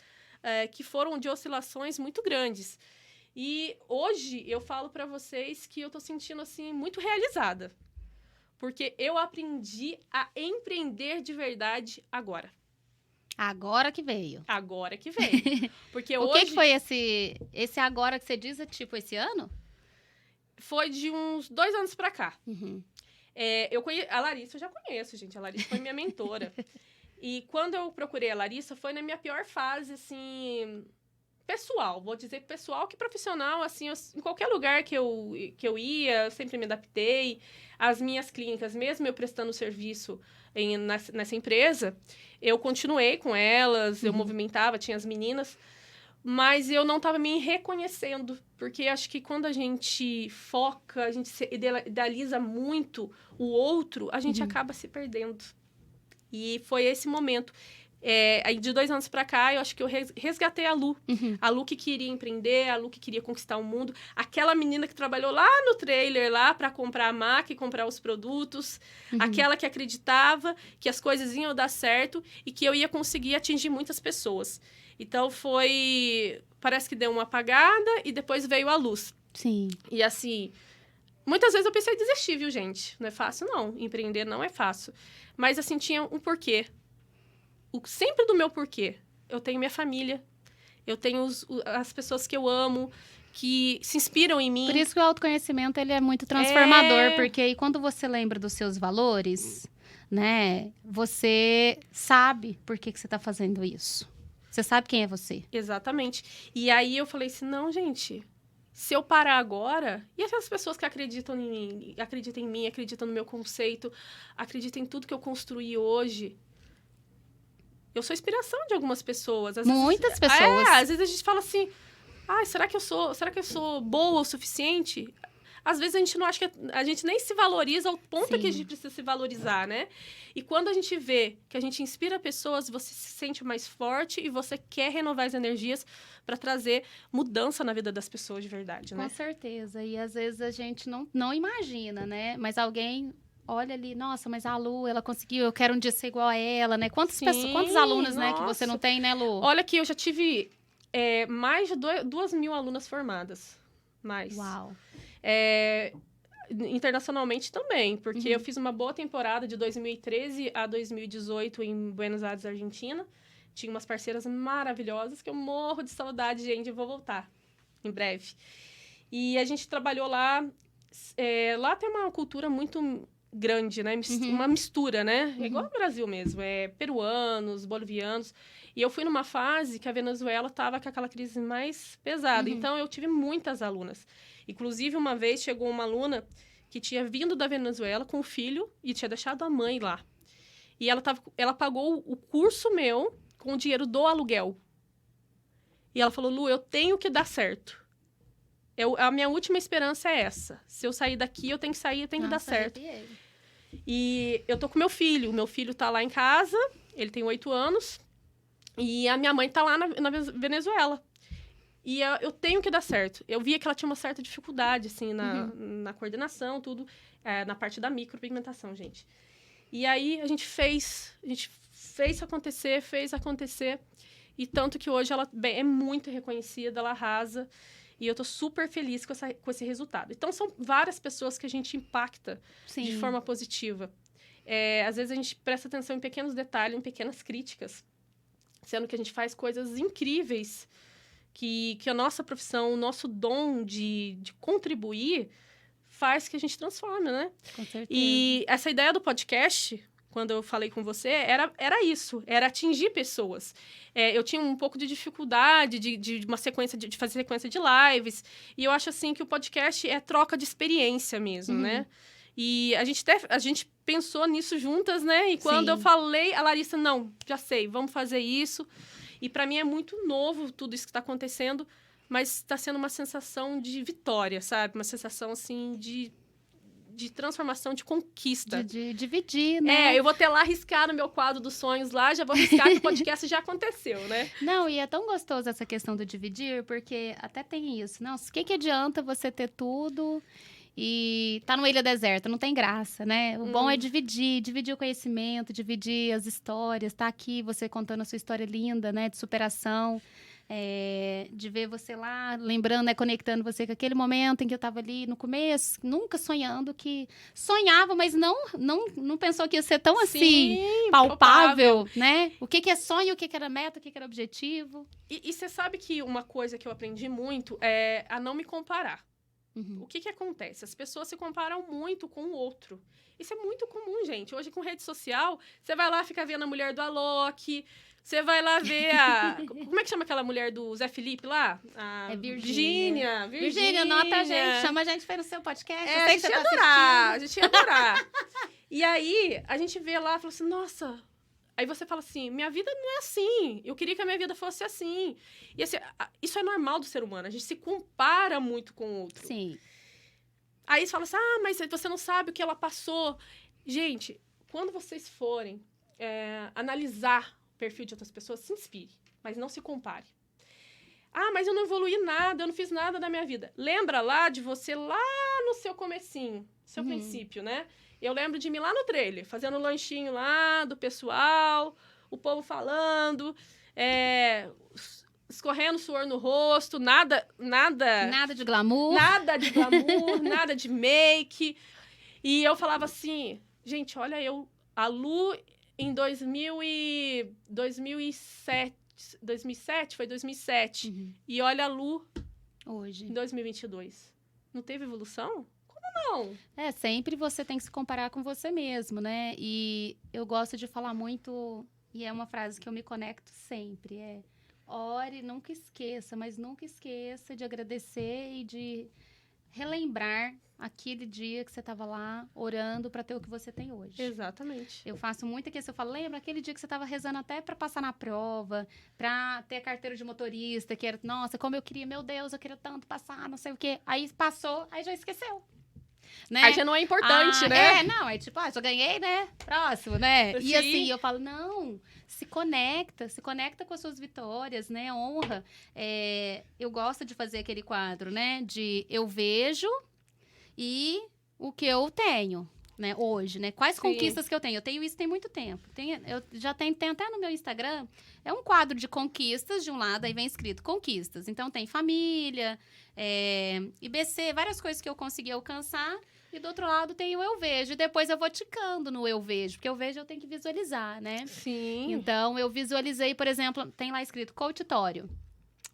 que foram de oscilações muito grandes. E hoje eu falo para vocês que eu tô sentindo, assim, muito realizada. Porque eu aprendi a empreender de verdade agora. Agora que veio. Agora que veio. Porque hoje... que foi esse agora que você diz, tipo, esse ano? Foi de uns 2 anos pra cá. A Larissa eu já conheço, gente. A Larissa foi minha mentora. E quando eu procurei a Larissa, foi na minha pior fase, assim, pessoal. Vou dizer pessoal que profissional, assim, em qualquer lugar que eu ia, eu sempre me adaptei. As minhas clínicas, mesmo eu prestando serviço nessa empresa, eu continuei com elas, eu movimentava, tinha as meninas, mas eu não estava me reconhecendo, porque acho que quando a gente foca, a gente idealiza muito o outro, a gente acaba se perdendo. E foi esse momento. Aí de 2 anos pra cá, eu acho que eu resgatei a Lu. A Lu que queria empreender, a Lu que queria conquistar o mundo. Aquela menina que trabalhou lá no trailer, lá pra comprar a máquina e comprar os produtos. Aquela que acreditava que as coisas iam dar certo e que eu ia conseguir atingir muitas pessoas. Então, parece que deu uma apagada e depois veio a luz. Sim. E assim, muitas vezes eu pensei em desistir, viu, gente? Não é fácil, não. Empreender não é fácil. Mas, assim, tinha um porquê. Sempre do meu porquê. Eu tenho minha família, eu tenho as pessoas que eu amo, que se inspiram em mim. Por isso que o autoconhecimento ele é muito transformador, porque aí quando você lembra dos seus valores, né, você sabe por que você está fazendo isso. Você sabe quem é você. Exatamente. E aí eu falei assim, não, gente, se eu parar agora, e aquelas pessoas que acreditam em mim, acreditam no meu conceito, acreditam em tudo que eu construí hoje. Eu sou inspiração de algumas pessoas. Muitas pessoas. Às vezes a gente fala assim, será que eu sou boa o suficiente? Às vezes a gente não acha que a gente nem se valoriza ao ponto que a gente precisa se valorizar, né? E quando a gente vê que a gente inspira pessoas, você se sente mais forte e você quer renovar as energias para trazer mudança na vida das pessoas de verdade, né? Com certeza. E às vezes a gente não imagina, né? Mas alguém olha ali, nossa, mas a Lu, ela conseguiu, eu quero um dia ser igual a ela, né? Quantas alunas, né, que você não tem, né, Lu? Olha que eu já tive mais de 2.000 alunas formadas. Mais. Uau. Internacionalmente também, porque eu fiz uma boa temporada de 2013 a 2018 em Buenos Aires, Argentina. Tinha umas parceiras maravilhosas que eu morro de saudade, gente, eu vou voltar em breve. E a gente trabalhou lá. Lá tem uma cultura muito grande, né? Uma mistura, né? É igual ao Brasil mesmo. Peruanos, bolivianos. E eu fui numa fase que a Venezuela estava com aquela crise mais pesada. Então, eu tive muitas alunas. Inclusive, uma vez chegou uma aluna que tinha vindo da Venezuela com o filho e tinha deixado a mãe lá. E ela pagou o curso meu com o dinheiro do aluguel. E ela falou, Lu, eu tenho que dar certo. A minha última esperança é essa. Se eu sair daqui, eu tenho que sair, eu tenho que dar certo. E eu tô com meu filho. O meu filho tá lá em casa, ele tem 8 anos. E a minha mãe tá lá na Venezuela. E eu tenho que dar certo. Eu via que ela tinha uma certa dificuldade, assim, na coordenação, tudo. Na parte da micropigmentação, gente. E aí, a gente fez acontecer. E tanto que hoje ela é muito reconhecida, ela arrasa. E eu tô super feliz com esse resultado. Então, são várias pessoas que a gente impacta de forma positiva. Às vezes, a gente presta atenção em pequenos detalhes, em pequenas críticas. Sendo que a gente faz coisas incríveis que a nossa profissão, o nosso dom de contribuir faz que a gente transforme, né? Com certeza. E essa ideia do podcast, quando eu falei com você, era isso, era atingir pessoas. Eu tinha um pouco de dificuldade de fazer sequência de lives, e eu acho, assim, que o podcast é troca de experiência mesmo, né? E a gente pensou nisso juntas, né? E quando eu falei, a Larissa, não, já sei, vamos fazer isso. E para mim é muito novo tudo isso que está acontecendo, mas está sendo uma sensação de vitória, sabe? Uma sensação, assim, de transformação, de conquista. De dividir, né? Eu vou ter lá riscar no meu quadro dos sonhos lá, já vou riscar que o podcast já aconteceu, né? Não, e é tão gostoso essa questão do dividir, porque até tem isso. Não, o que adianta você ter tudo e tá numa ilha deserta? Não tem graça, né? O bom é dividir o conhecimento, dividir as histórias, tá aqui você contando a sua história linda, né? De superação. De ver você lá, lembrando, né, conectando você com aquele momento em que eu tava ali no começo, nunca sonhando sonhava, mas não pensou que ia ser tão assim, palpável, né? O que é sonho, o que era meta, o que era objetivo. E você sabe que uma coisa que eu aprendi muito é a não me comparar. O que acontece? As pessoas se comparam muito com o outro. Isso é muito comum, gente. Hoje, com rede social, você vai lá, fica vendo a mulher do Alok, você vai lá ver como é que chama aquela mulher do Zé Felipe lá? Virgínia. Virgínia, nota a gente. Chama a gente para o seu podcast. A gente ia adorar. A gente ia adorar. E aí, a gente vê lá e fala assim, nossa... Aí você fala assim, minha vida não é assim. Eu queria que a minha vida fosse assim. E assim, isso é normal do ser humano. A gente se compara muito com o outro. Sim. Aí você fala assim, mas você não sabe o que ela passou. Gente, quando vocês forem analisar o perfil de outras pessoas, se inspire, mas não se compare. Mas eu não evoluí nada, eu não fiz nada da minha vida. Lembra lá de você lá no seu comecinho, seu princípio, né? Eu lembro de mim lá no trailer, fazendo um lanchinho lá do pessoal, o povo falando, escorrendo suor no rosto, nada de glamour. Nada de glamour, nada de make. E eu falava assim, gente, olha a Lu em 2007, foi 2007. E olha a Lu hoje, em 2022. Não teve evolução? Não. Sempre você tem que se comparar com você mesmo, né? E eu gosto de falar muito, e é uma frase que eu me conecto sempre, ore, nunca esqueça, mas nunca esqueça de agradecer e de relembrar aquele dia que você estava lá orando para ter o que você tem hoje. Exatamente. Eu faço muito aqui, eu falo, lembra aquele dia que você estava rezando até para passar na prova, para ter carteira de motorista, que era, nossa, como eu queria, meu Deus, eu queria tanto passar, não sei o quê. Aí passou, aí já esqueceu. Né? Aí já não é importante, né? Não, é tipo, já ganhei, né? Próximo, né? Sim. E assim, eu falo, não, se conecta com as suas vitórias, né? Honra. Eu gosto de fazer aquele quadro, né? De eu vejo e o que eu tenho, né? Hoje, né? Quais conquistas que eu tenho? Eu tenho isso tem muito tempo. Eu já tenho até no meu Instagram, é um quadro de conquistas de um lado, aí vem escrito conquistas. Então tem família, IBC, várias coisas que eu consegui alcançar. E do outro lado tem o eu vejo. E depois eu vou ticando no eu vejo. Porque eu vejo eu tenho que visualizar, né? Sim. Então, eu visualizei, por exemplo, tem lá escrito coachitório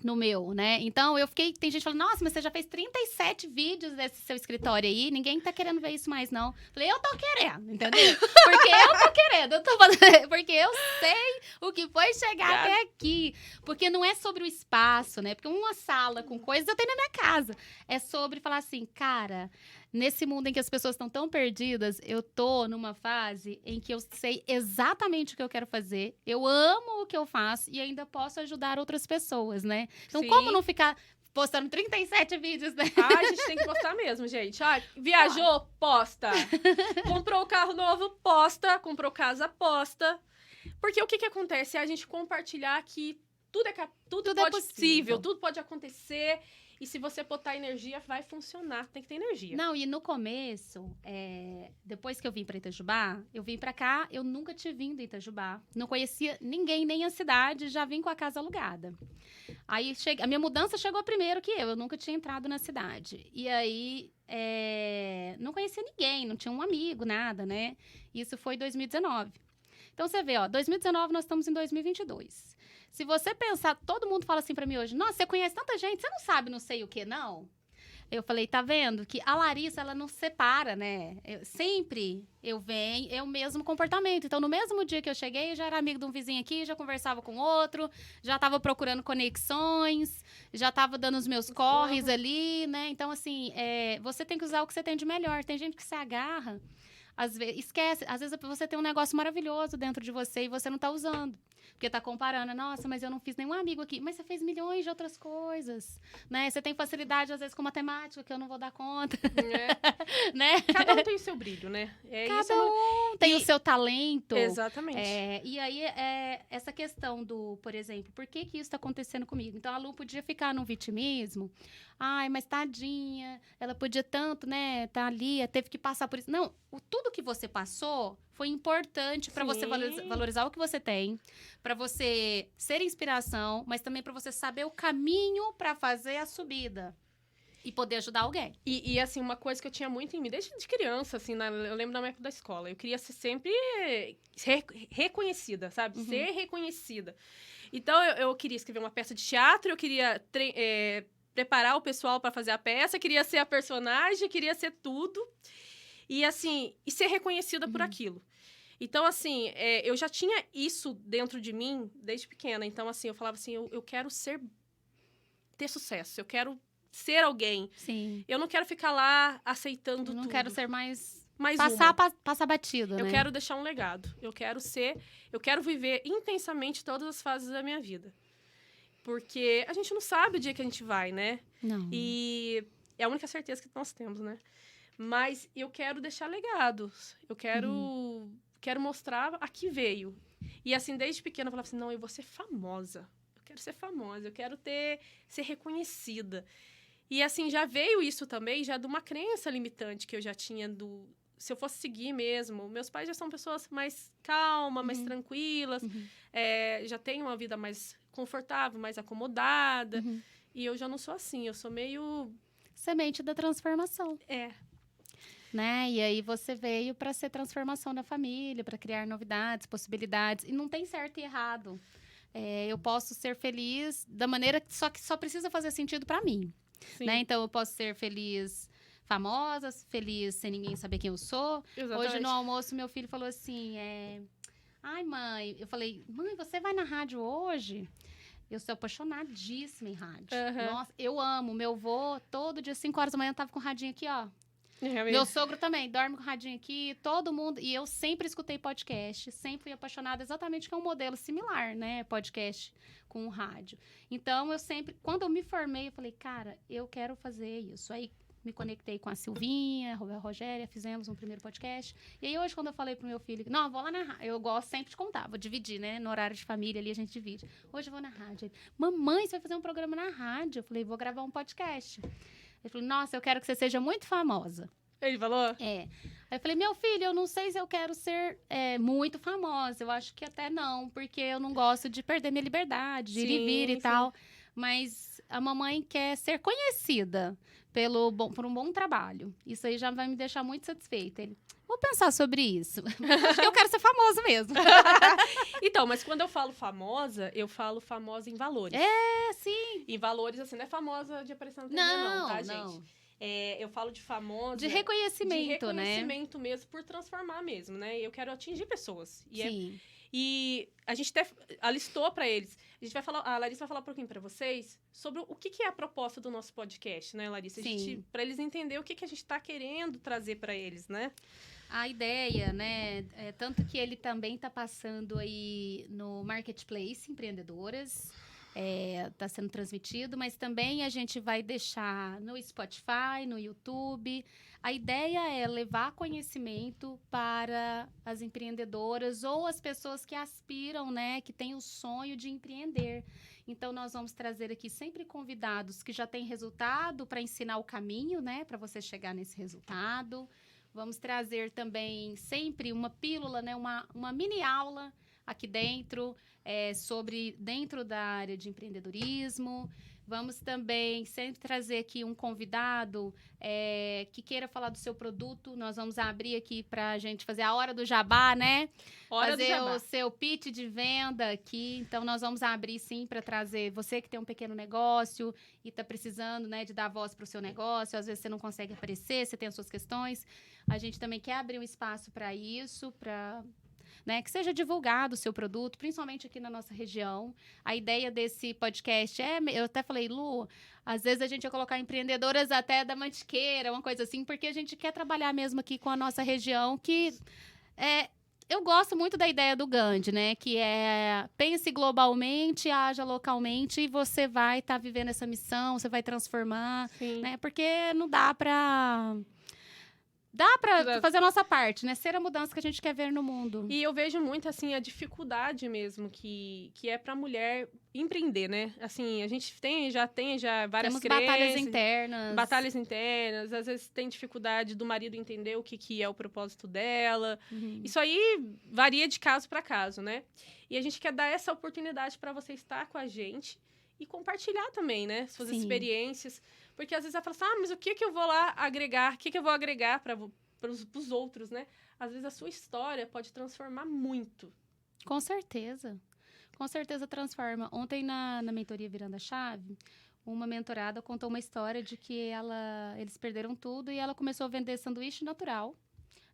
no meu, né? Então, eu fiquei... Tem gente falando, nossa, mas você já fez 37 vídeos desse seu escritório aí. Ninguém tá querendo ver isso mais, não. Falei, eu tô querendo, entendeu? Porque eu tô querendo. Eu tô fazendo, porque eu sei o que foi chegar até aqui. Porque não é sobre o espaço, né? Porque uma sala com coisas eu tenho na minha casa. É sobre falar assim, cara... Nesse mundo em que as pessoas estão tão perdidas, eu tô numa fase em que eu sei exatamente o que eu quero fazer. Eu amo o que eu faço e ainda posso ajudar outras pessoas, né? Então, como não ficar postando 37 vídeos, né? A gente tem que postar mesmo, gente. Viajou? Posta. Comprou um carro novo? Posta. Comprou casa? Posta. Porque o que acontece? É a gente compartilhar que tudo é possível, tudo pode acontecer. E se você botar energia, vai funcionar. Tem que ter energia. Não, e no começo, depois que eu vim para Itajubá, eu vim para cá, eu nunca tinha vindo em Itajubá. Não conhecia ninguém, nem a cidade, já vim com a casa alugada. Aí, a minha mudança chegou primeiro que eu nunca tinha entrado na cidade. E aí, não conhecia ninguém, não tinha um amigo, nada, né? Isso foi em 2019. Então, você vê, 2019, nós estamos em 2022. Se você pensar, todo mundo fala assim pra mim hoje, nossa, você conhece tanta gente, você não sabe não sei o que, não? Eu falei, tá vendo? Que a Larissa, ela não separa, né? Sempre eu venho, é o mesmo comportamento. Então, no mesmo dia que eu cheguei, eu já era amigo de um vizinho aqui, já conversava com outro, já tava procurando conexões, já tava dando os meus corres ali, né? Então, assim, você tem que usar o que você tem de melhor. Tem gente que se agarra, às vezes, esquece. Às vezes você tem um negócio maravilhoso dentro de você e você não tá usando. Porque tá comparando, nossa, mas eu não fiz nenhum amigo aqui. Mas você fez milhões de outras coisas, né? Você tem facilidade, às vezes, com matemática, que eu não vou dar conta. Né? Cada um tem o seu brilho, né? Cada um tem o seu talento. Exatamente. E aí, essa questão do, por exemplo, por que isso tá acontecendo comigo? Então, a Lu podia ficar no vitimismo. Ai, mas tadinha, ela podia tanto, né? Tá ali, teve que passar por isso. Não, tudo que você passou foi importante para você valorizar o que você tem, para você ser inspiração, mas também para você saber o caminho para fazer a subida e poder ajudar alguém. E assim, uma coisa que eu tinha muito em mim, desde de criança, assim, eu lembro da minha época da escola, eu queria ser sempre reconhecida, sabe? Ser reconhecida. Então, eu queria escrever uma peça de teatro, eu queria preparar o pessoal para fazer a peça, queria ser a personagem, queria ser tudo. E, assim, ser reconhecida por aquilo. Então, assim, eu já tinha isso dentro de mim desde pequena. Então, assim, eu falava assim, eu quero ter sucesso, eu quero ser alguém. Sim. Eu não quero ficar lá aceitando tudo. Não quero ser mais passar batido, né? Eu quero deixar um legado. Eu quero viver intensamente todas as fases da minha vida. Porque a gente não sabe o dia que a gente vai, né? Não. E é a única certeza que nós temos, né? Mas eu quero deixar legados. Eu quero mostrar a que veio. E assim, desde pequena eu falava assim, não, eu vou ser famosa. Eu quero ser famosa, eu quero ser reconhecida. E assim, já veio isso também, já de uma crença limitante que eu já tinha se eu fosse seguir mesmo. Meus pais já são pessoas mais calmas, mais tranquilas. Já têm uma vida mais confortável, mais acomodada. E eu já não sou assim, eu sou meio... Semente da transformação. Né? E aí você veio para ser transformação da família, para criar novidades, possibilidades. E não tem certo e errado. Eu posso ser feliz da maneira que só precisa fazer sentido para mim. Né? Então, eu posso ser feliz famosa, feliz sem ninguém saber quem eu sou. Exatamente. Hoje, no almoço, meu filho falou assim, ai, mãe... Eu falei, mãe, você vai na rádio hoje? Eu sou apaixonadíssima em rádio. Aham. Nossa, eu amo. Meu avô, todo dia, 5 horas da manhã, tava com o radinho aqui, ó. É Meu sogro também, dorme com o radinho aqui, todo mundo. E eu sempre escutei podcast, sempre fui apaixonada exatamente, que é um modelo similar, né? Podcast com o rádio. Então, eu sempre, quando eu me formei, eu falei, cara, eu quero fazer isso. Aí, me conectei com a Silvinha, a Rogéria, fizemos um primeiro podcast. E aí, hoje, quando eu falei pro meu filho, não, eu vou lá na rádio. Eu gosto sempre de contar, vou dividir, né? No horário de família ali, a gente divide. Hoje eu vou na rádio. Ele, mamãe, você vai fazer um programa na rádio? Eu falei, vou gravar um podcast. Ele falou, nossa, eu quero que você seja muito famosa. Ele falou? É. Aí eu falei, meu filho, eu não sei se eu quero ser muito famosa. Eu acho que até não, porque eu não gosto de perder minha liberdade, de ir e vir e tal. Mas a mamãe quer ser conhecida por um bom trabalho. Isso aí já vai me deixar muito satisfeita. Ele, vou pensar sobre isso. Acho que eu quero ser famosa mesmo. Então, mas quando eu falo famosa em valores. É, sim. Em valores, assim, não é famosa de aparecer na TV, não, tá, gente? Eu falo de famosa... De reconhecimento, né? De reconhecimento mesmo, por transformar mesmo, né? Eu quero atingir pessoas. Sim. E a gente até alistou para eles. A Larissa vai falar um pouquinho para vocês sobre o que é a proposta do nosso podcast, né, Larissa? Para eles entenderem o que a gente está querendo trazer para eles, né? A ideia, né? Tanto que ele também está passando aí no Marketplace Empreendedoras. Está sendo transmitido, mas também a gente vai deixar no Spotify, no YouTube. A ideia é levar conhecimento para as empreendedoras ou as pessoas que aspiram, né, que têm o sonho de empreender. Então, nós vamos trazer aqui sempre convidados que já têm resultado para ensinar o caminho, né, para você chegar nesse resultado. Vamos trazer também sempre uma pílula, né, uma mini aula aqui dentro, dentro da área de empreendedorismo. Vamos também sempre trazer aqui um convidado que queira falar do seu produto. Nós vamos abrir aqui para a gente fazer a hora do jabá, né? Fazer o seu pitch de venda aqui. Então, nós vamos abrir, sim, para trazer você que tem um pequeno negócio e está precisando, né, de dar voz para o seu negócio. Às vezes, você não consegue aparecer, você tem as suas questões. A gente também quer abrir um espaço para isso, né, que seja divulgado o seu produto, principalmente aqui na nossa região. A ideia desse podcast eu até falei, Lu, às vezes a gente ia colocar empreendedoras até da Mantiqueira, uma coisa assim, porque a gente quer trabalhar mesmo aqui com a nossa região, que eu gosto muito da ideia do Gandhi, né, que pense globalmente, haja localmente, e você vai estar vivendo essa missão, você vai transformar, né, porque não dá para... Dá pra fazer a nossa parte, né? Ser a mudança que a gente quer ver no mundo. E eu vejo muito, assim, a dificuldade mesmo que é pra mulher empreender, né? Assim, a gente já tem várias Temos crenças. Batalhas internas. Às vezes tem dificuldade do marido entender o que é o propósito dela. Uhum. Isso aí varia de caso para caso, né? E a gente quer dar essa oportunidade para você estar com a gente e compartilhar também, né? Suas experiências. Porque às vezes ela fala assim, mas o que eu vou lá agregar? O que eu vou agregar para os outros, né? Às vezes a sua história pode transformar muito. Com certeza. Com certeza transforma. Ontem, na mentoria Virando a Chave, uma mentorada contou uma história de que eles perderam tudo e ela começou a vender sanduíche natural,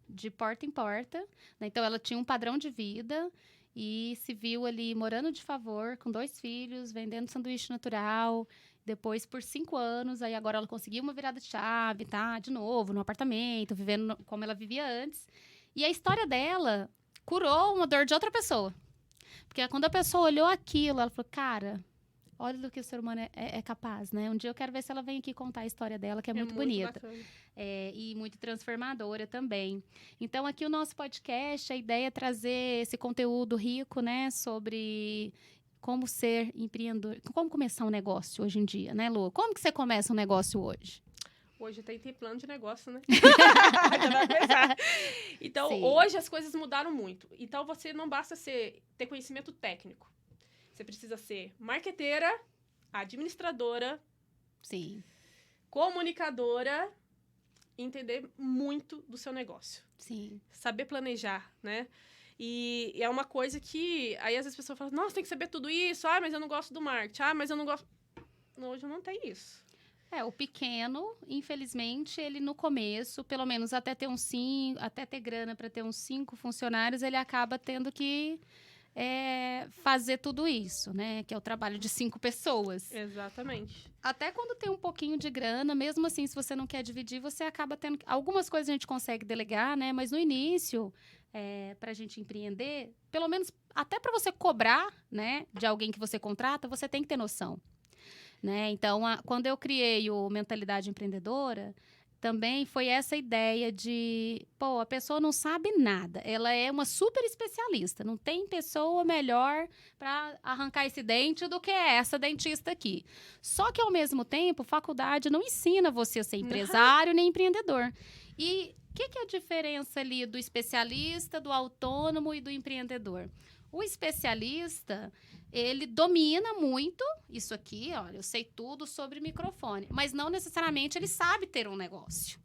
de porta em porta. Né? Então, ela tinha um padrão de vida e se viu ali morando de favor, com 2 filhos, vendendo sanduíche natural. Depois, por 5 anos, aí agora ela conseguiu uma virada de chave, tá? De novo, no apartamento, vivendo como ela vivia antes. E a história dela curou uma dor de outra pessoa. Porque quando a pessoa olhou aquilo, ela falou, cara, olha do que o ser humano é capaz, né? Um dia eu quero ver se ela vem aqui contar a história dela, que é muito bonita. E muito transformadora também. Então, aqui o nosso podcast, a ideia é trazer esse conteúdo rico, né? Sobre como ser empreendedor, como começar um negócio hoje em dia, né, Lu? Como que você começa um negócio hoje? Hoje tem plano de negócio, né? Já vai começar. Então, sim, hoje as coisas mudaram muito. Então, você não basta ter conhecimento técnico. Você precisa ser marqueteira, administradora, sim, comunicadora, e entender muito do seu negócio. Sim. Saber planejar, né? E é uma coisa que... Aí, às vezes, as pessoas falam, nossa, tem que saber tudo isso. Ah, mas eu não gosto do marketing. Ah, mas eu não gosto... Hoje não tem isso. O pequeno, infelizmente, ele no começo, pelo menos até ter grana para ter uns 5 funcionários, ele acaba tendo que fazer tudo isso, né? Que é o trabalho de 5 pessoas. Exatamente. Até quando tem um pouquinho de grana, mesmo assim, se você não quer dividir, você acaba tendo... Algumas coisas a gente consegue delegar, né? Mas no início, para a gente empreender, pelo menos até para você cobrar, né? De alguém que você contrata, você tem que ter noção. Né? Então, quando eu criei o Mentalidade Empreendedora, também foi essa ideia de, pô, a pessoa não sabe nada, ela é uma super especialista, não tem pessoa melhor para arrancar esse dente do que essa dentista aqui. Só que, ao mesmo tempo, faculdade não ensina você a ser empresário nem empreendedor. E o que é a diferença ali do especialista, do autônomo e do empreendedor? O especialista, ele domina muito isso aqui, olha, eu sei tudo sobre microfone, mas não necessariamente ele sabe ter um negócio.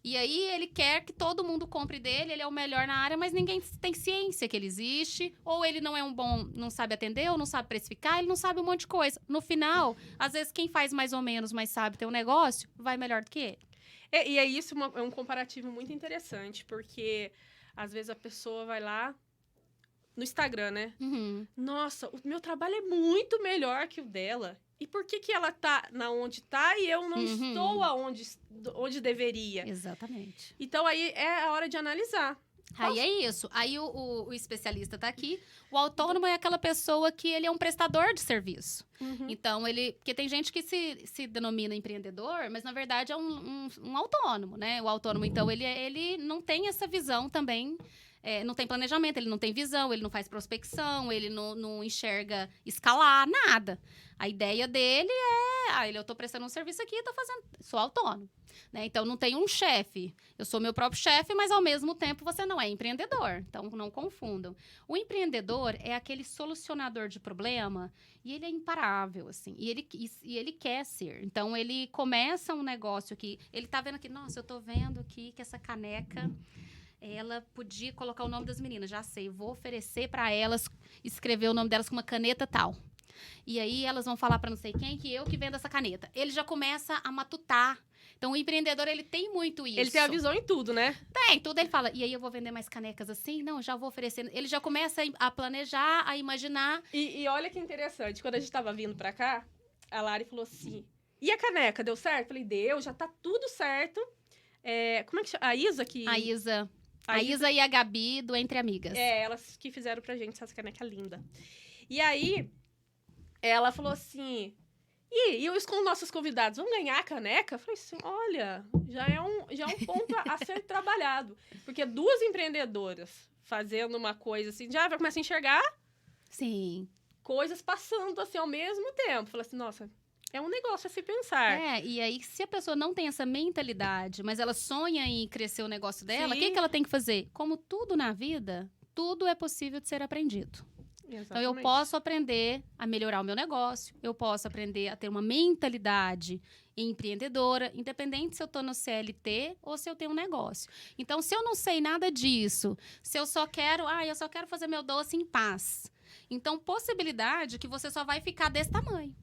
E aí ele quer que todo mundo compre dele, ele é o melhor na área, mas ninguém tem ciência que ele existe, ou ele não é um bom, não sabe atender, ou não sabe precificar, ele não sabe um monte de coisa. No final, às vezes quem faz mais ou menos, mas sabe ter um negócio, vai melhor do que ele. E é isso, é um comparativo muito interessante, porque às vezes a pessoa vai lá no Instagram, né? Uhum. Nossa, o meu trabalho é muito melhor que o dela. E por que ela tá na onde tá e eu não estou onde deveria? Exatamente. Então, aí é a hora de analisar. Aí é isso. Aí o especialista tá aqui. O autônomo é aquela pessoa que ele é um prestador de serviço. Então, porque tem gente que se denomina empreendedor, mas na verdade é um autônomo, né? O autônomo, então, ele não tem essa visão também. Não tem planejamento, ele não tem visão, ele não faz prospecção, ele não enxerga escalar, nada. A ideia dele eu tô prestando um serviço aqui, sou autônomo. Né? Então, não tem um chefe. Eu sou meu próprio chefe, mas ao mesmo tempo você não é empreendedor. Então, não confundam. O empreendedor é aquele solucionador de problema e ele é imparável, assim. E ele quer ser. Então, ele começa um negócio aqui. Ele tá vendo aqui, nossa, eu tô vendo aqui que essa caneca... Ela podia colocar o nome das meninas, já sei, vou oferecer para elas, escrever o nome delas com uma caneta tal. E aí elas vão falar para não sei quem que eu que vendo essa caneta. Ele já começa a matutar. Então o empreendedor, ele tem muito isso. Ele tem a visão em tudo, né? Tem, tudo ele fala. E aí eu vou vender mais canecas assim? Não, já vou oferecer. Ele já começa a planejar, a imaginar. E olha que interessante, quando a gente tava vindo para cá, a Lari falou assim, e a caneca, deu certo? Eu falei, deu, já tá tudo certo. Como é que chama? A Isa que... A Isa e a Gabi do Entre Amigas. Elas que fizeram pra gente essa caneca linda. E aí, ela falou assim... E os nossos convidados vão ganhar a caneca? Eu falei assim, olha, já é um ponto a ser trabalhado. Porque 2 empreendedoras fazendo uma coisa assim, já vai começar a enxergar... Sim. Coisas passando assim ao mesmo tempo. Falei assim, nossa... É um negócio a se pensar. E aí, se a pessoa não tem essa mentalidade, mas ela sonha em crescer o negócio dela, o que ela tem que fazer? Como tudo na vida, tudo é possível de ser aprendido. Exatamente. Então, eu posso aprender a melhorar o meu negócio, eu posso aprender a ter uma mentalidade empreendedora, independente se eu estou no CLT ou se eu tenho um negócio. Então, se eu não sei nada disso, se eu só quero fazer meu doce em paz. Então, possibilidade que você só vai ficar desse tamanho.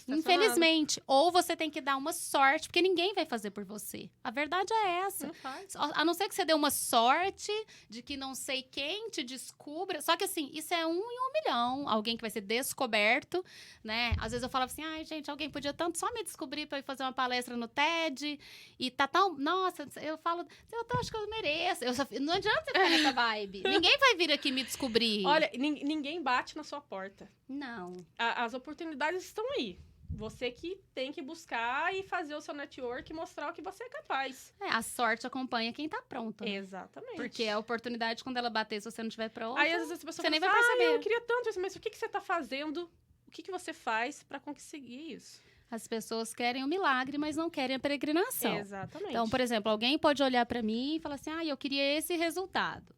Infelizmente. Ou você tem que dar uma sorte, porque ninguém vai fazer por você. A verdade é essa. Não faz. A não ser que você dê uma sorte de que não sei quem te descubra. Só que assim, isso é 1 em 1 milhão. Alguém que vai ser descoberto, né? Às vezes eu falava assim, ai, gente, alguém podia tanto só me descobrir pra ir fazer uma palestra no TED. E tá tão... Nossa, eu falo, eu acho que eu mereço. Não adianta você ficar nessa vibe. Ninguém vai vir aqui me descobrir. Olha, ninguém bate na sua porta. Não. As oportunidades estão aí. Você que tem que buscar e fazer o seu network e mostrar o que você é capaz. A sorte acompanha quem tá pronto. Né? Exatamente. Porque a oportunidade, quando ela bater, se você não estiver pronto, aí, às vezes, a pessoa você nem fala, vai perceber. Eu queria tanto isso, mas o que você tá fazendo? O que você faz para conseguir isso? As pessoas querem o milagre, mas não querem a peregrinação. Exatamente. Então, por exemplo, alguém pode olhar para mim e falar assim, eu queria esse resultado.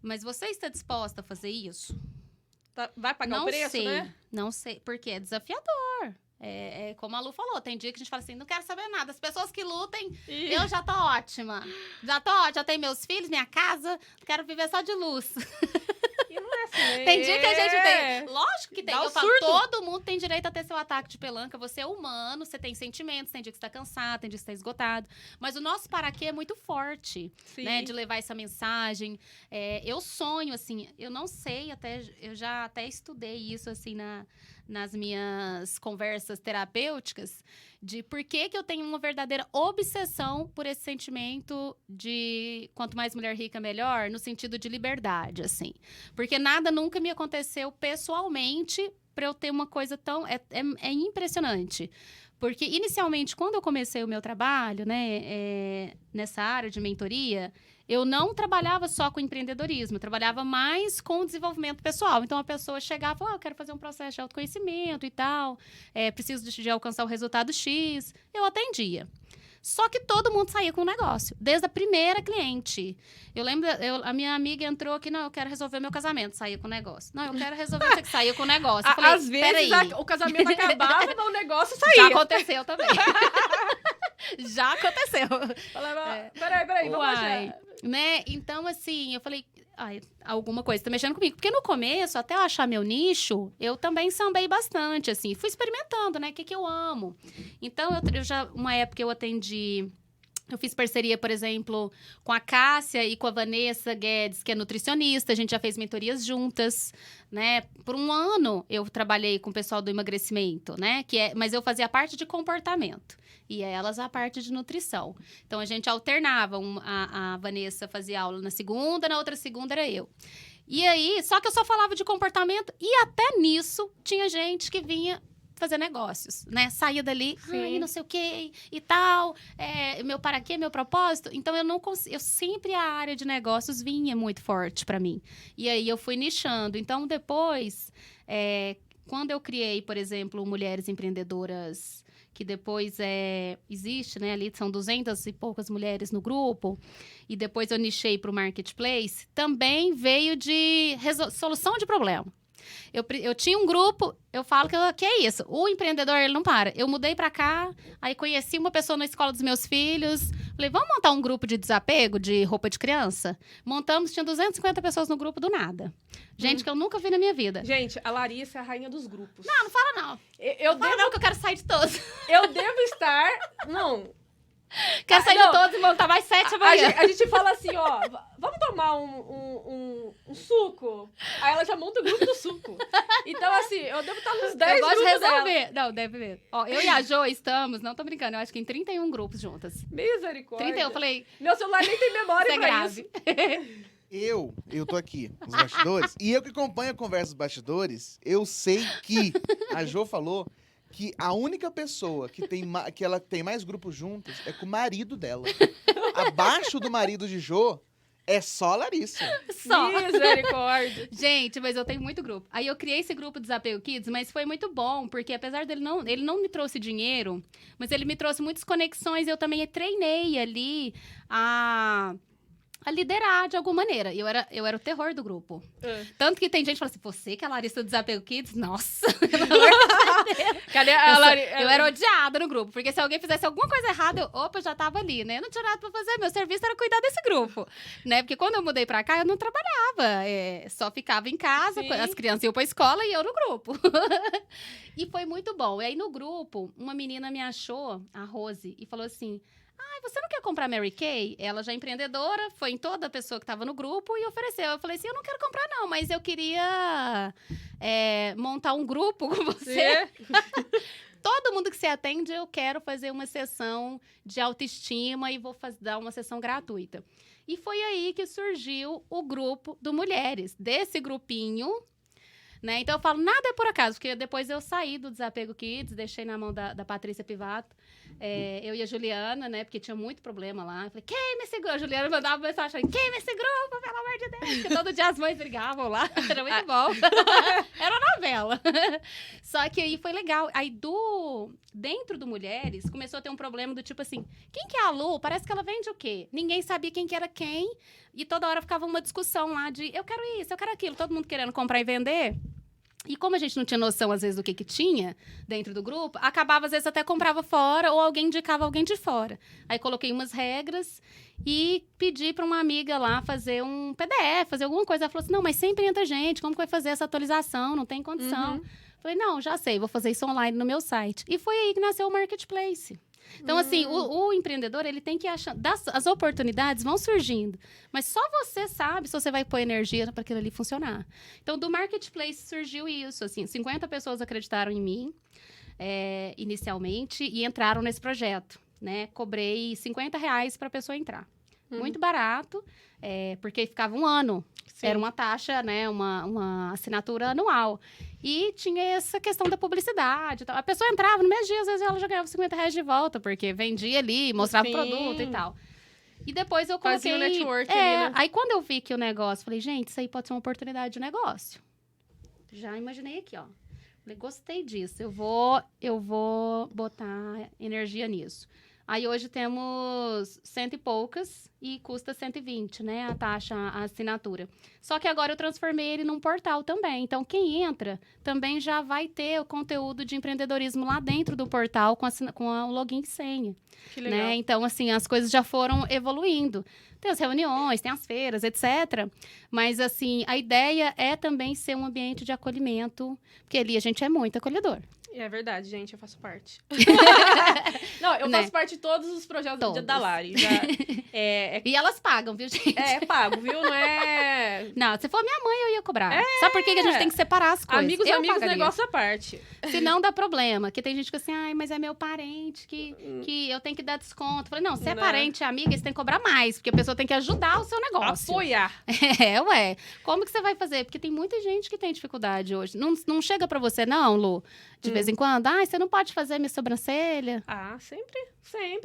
Mas você está disposta a fazer isso? Vai pagar o preço, né? Não sei, porque é desafiador. Como a Lu falou, tem dia que a gente fala assim, não quero saber nada. As pessoas que lutem, eu já tô ótima. Já tenho meus filhos, minha casa, quero viver só de luz. E não é Tem dia que a gente tem. Lógico que tem. Dá um Eu falo, surto. todo mundo tem direito a ter seu ataque de pelanca. Você é humano, você tem sentimentos, tem dia que você tá cansado, tem dia que você tá esgotado. Mas o nosso para quê é muito forte, Sim. né? De levar essa mensagem. Eu sonho, assim, eu não sei, eu já até estudei isso, assim, nas minhas conversas terapêuticas, de por que eu tenho uma verdadeira obsessão por esse sentimento de quanto mais mulher rica, melhor, no sentido de liberdade, assim. Porque nada nunca me aconteceu pessoalmente para eu ter uma coisa tão... É impressionante. Porque, inicialmente, quando eu comecei o meu trabalho, né, nessa área de mentoria, eu não trabalhava só com empreendedorismo, eu trabalhava mais com desenvolvimento pessoal. Então, a pessoa chegava e falava, eu quero fazer um processo de autoconhecimento e tal, preciso de alcançar o resultado X. Eu atendia. Só que todo mundo saía com o negócio, desde a primeira cliente. Eu lembro, a minha amiga entrou aqui, não, eu quero resolver meu casamento, saía com o negócio. Não, eu quero resolver isso aqui, saía com o negócio. Eu falei, Às vezes o casamento acabava, mas o negócio já saía. aconteceu também. Já aconteceu. Falava, peraí, vamos Uai, achar. né? Então, assim, eu falei, alguma coisa tá mexendo comigo. Porque no começo, até eu achar meu nicho, eu também sambei bastante, assim. Fui experimentando, né? O que eu amo. Então, uma época eu atendi... Eu fiz parceria, por exemplo, com a Cássia e com a Vanessa Guedes, que é nutricionista. A gente já fez mentorias juntas, né? Por um ano, eu trabalhei com o pessoal do emagrecimento, né? Mas eu fazia a parte de comportamento. E elas a parte de nutrição. Então, a gente alternava. A Vanessa fazia aula na segunda, na outra segunda era eu. E aí, só que eu só falava de comportamento. E até nisso, tinha gente que vinha fazer negócios, né? Saía dali, ai, não sei o quê e tal, meu para quê, meu propósito. Então, eu sempre a área de negócios vinha muito forte para mim. E aí, eu fui nichando. Então, depois, quando eu criei, por exemplo, Mulheres Empreendedoras, que depois existe, né? Ali são 200 e poucas mulheres no grupo, e depois eu nichei para o Marketplace, também veio de solução de problema. Eu tinha um grupo, eu falo que é isso, o empreendedor, ele não para. Eu mudei pra cá, aí conheci uma pessoa na escola dos meus filhos, falei, vamos montar um grupo de desapego de roupa de criança? Montamos, tinha 250 pessoas no grupo do nada. Gente que eu nunca vi na minha vida. Gente, a Larissa é a rainha dos grupos. Não fala não. Não, que eu quero sair de todos. Eu devo estar... Não... Quero sair de todos e montar mais 7 amanhã. A gente fala assim, ó, vamos tomar um suco. Aí ela já monta o grupo do suco. Então, assim, eu devo estar nos 10 eu gosto de grupos resolver. Não, deve ver. Ó, eu e a Jo estamos, não tô brincando, eu acho que em 31 grupos juntas. Misericórdia. 31, eu falei... Meu celular nem tem memória isso é pra grave. isso. Eu tô aqui nos bastidores, e eu que acompanho a conversa dos bastidores, eu sei que a Jo falou que a única pessoa que ela tem mais grupos juntos é com o marido dela. Abaixo do marido de Jo é só a Larissa. Só. Misericórdia. Gente, mas eu tenho muito grupo. Aí eu criei esse grupo Desapego Kids, mas foi muito bom, porque apesar dele ele não me trouxe dinheiro, mas ele me trouxe muitas conexões, eu também treinei ali a liderar de alguma maneira. Eu era o terror do grupo. Tanto que tem gente que fala assim, você que é a Larissa do Desapego Kids? Nossa! Cadê a Larissa? Eu era odiada no grupo, porque se alguém fizesse alguma coisa errada, eu já tava ali, né? Eu não tinha nada pra fazer, meu serviço era cuidar desse grupo, né? Porque quando eu mudei pra cá, eu não trabalhava, só ficava em casa, as crianças iam pra escola e eu no grupo. E foi muito bom. E aí, no grupo, uma menina me achou, a Rose, e falou assim, você não quer comprar Mary Kay? Ela já é empreendedora, foi em toda a pessoa que estava no grupo e ofereceu. Eu falei assim, eu não quero comprar não, mas eu queria montar um grupo com você. Todo mundo que você atende, eu quero fazer uma sessão de autoestima e vou dar uma sessão gratuita. E foi aí que surgiu o grupo do Mulheres, desse grupinho, né? Então eu falo, nada é por acaso, porque depois eu saí do Desapego Kids, deixei na mão da Patrícia Pivato, eu e a Juliana, né? Porque tinha muito problema lá. Eu falei, queima esse grupo. A Juliana mandava mensagem, queima esse grupo, pelo amor de Deus. Porque todo dia as mães brigavam lá. Era muito bom. Era uma novela. Só que aí foi legal. Aí dentro do Mulheres, começou a ter um problema do tipo assim, quem que é a Lu? Parece que ela vende o quê? Ninguém sabia quem que era quem. E toda hora ficava uma discussão lá de, eu quero isso, eu quero aquilo. Todo mundo querendo comprar e vender. E como a gente não tinha noção, às vezes, do que tinha dentro do grupo, acabava, às vezes, até comprava fora ou alguém indicava alguém de fora. Aí coloquei umas regras e pedi para uma amiga lá fazer um PDF, fazer alguma coisa. Ela falou assim, não, mas sempre entra gente, como que vai fazer essa atualização? Não tem condição. Falei, não, já sei, vou fazer isso online no meu site. E foi aí que nasceu o Marketplace. Então, assim, o empreendedor, ele tem que achar... As oportunidades vão surgindo, mas só você sabe se você vai pôr energia para aquilo ali funcionar. Então, do Marketplace surgiu isso, assim, 50 pessoas acreditaram em mim, inicialmente, e entraram nesse projeto, né? Cobrei R$50 para a pessoa entrar. Muito barato, porque ficava um ano. Sim. Era uma taxa, né? Uma assinatura anual. E tinha essa questão da publicidade. A pessoa entrava no mês de dia, às vezes ela já ganhava R$50 de volta, porque vendia ali, mostrava o produto e tal. E depois eu coloquei... Fazia o network ali, né? Aí quando eu vi que o negócio, falei, gente, isso aí pode ser uma oportunidade de negócio. Já imaginei aqui, ó. Falei, gostei disso. Eu vou botar energia nisso. Aí hoje temos 100 e poucas e custa 120, né? A taxa, a assinatura. Só que agora eu transformei ele num portal também. Então, quem entra também já vai ter o conteúdo de empreendedorismo lá dentro do portal com o login e senha. Que legal. Né? Então, assim, as coisas já foram evoluindo. Tem as reuniões, tem as feiras, etc. Mas, assim, a ideia é também ser um ambiente de acolhimento, porque ali a gente é muito acolhedor. É verdade, gente, eu faço parte. Não, eu Né? faço parte de todos os projetos Todos. da Lari. E elas pagam, viu, gente? É pago, viu? Não é... Não, se for minha mãe, eu ia cobrar. Sabe por que que a gente tem que separar as coisas? Amigos, Eu amigos, pagaria. negócio à parte. Se não dá problema. Que tem gente que assim, ai, mas é meu parente, que eu tenho que dar desconto. Eu falei, não, se é Não. parente, amiga, você tem que cobrar mais, porque a pessoa tem que ajudar o seu negócio. Apoiar. Ué. Como que você vai fazer? Porque tem muita gente que tem dificuldade hoje. Não chega pra você, não, Lu, de vez em quando. Ah, você não pode fazer minha sobrancelha? Ah, sempre.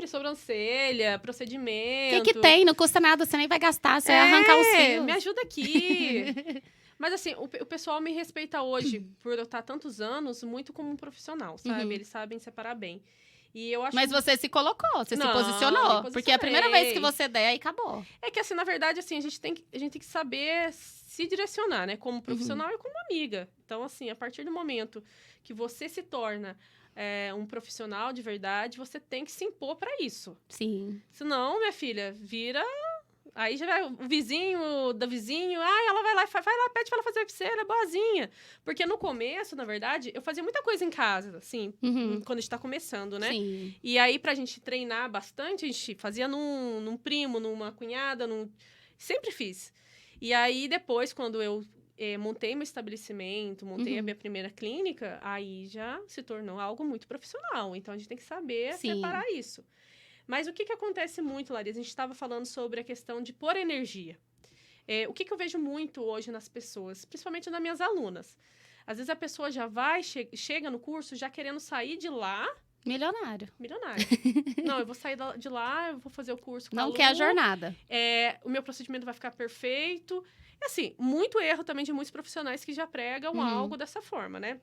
Sobrancelha, O procedimento. que tem? Não custa nada, você nem vai gastar, você vai arrancar os fios. Me ajuda aqui. Mas assim, o pessoal me respeita hoje, por eu estar tantos anos, muito como um profissional, sabe? Eles sabem separar bem. E eu acho Mas você se colocou, você se Não, posicionou. me Porque a primeira vez que posicionei. você der, aí acabou. É que, assim, na verdade, assim, a gente tem que saber se direcionar, né? Como profissional e como amiga. Então, assim, a partir do momento que você se torna um profissional de verdade, você tem que se impor para isso. Sim. Senão, minha filha, vira... Aí já vai o vizinho da vizinho, ela vai lá, pede pra ela fazer pra você, ela é boazinha. Porque no começo, na verdade, eu fazia muita coisa em casa, assim, quando a gente tá começando, né? Sim. E aí, pra gente treinar bastante, a gente fazia num primo, numa cunhada, sempre fiz. E aí, depois, quando eu montei meu estabelecimento, montei a minha primeira clínica, aí já se tornou algo muito profissional. Então, a gente tem que saber separar isso. Mas o que acontece muito, Larissa? A gente estava falando sobre a questão de pôr energia. O que eu vejo muito hoje nas pessoas, principalmente nas minhas alunas? Às vezes a pessoa já chega no curso já querendo sair de lá... Milionário. Não, eu vou sair de lá, eu vou fazer o curso com a Não Lu, quer a jornada. O meu procedimento vai ficar perfeito. E assim, muito erro também de muitos profissionais que já pregam algo dessa forma, né?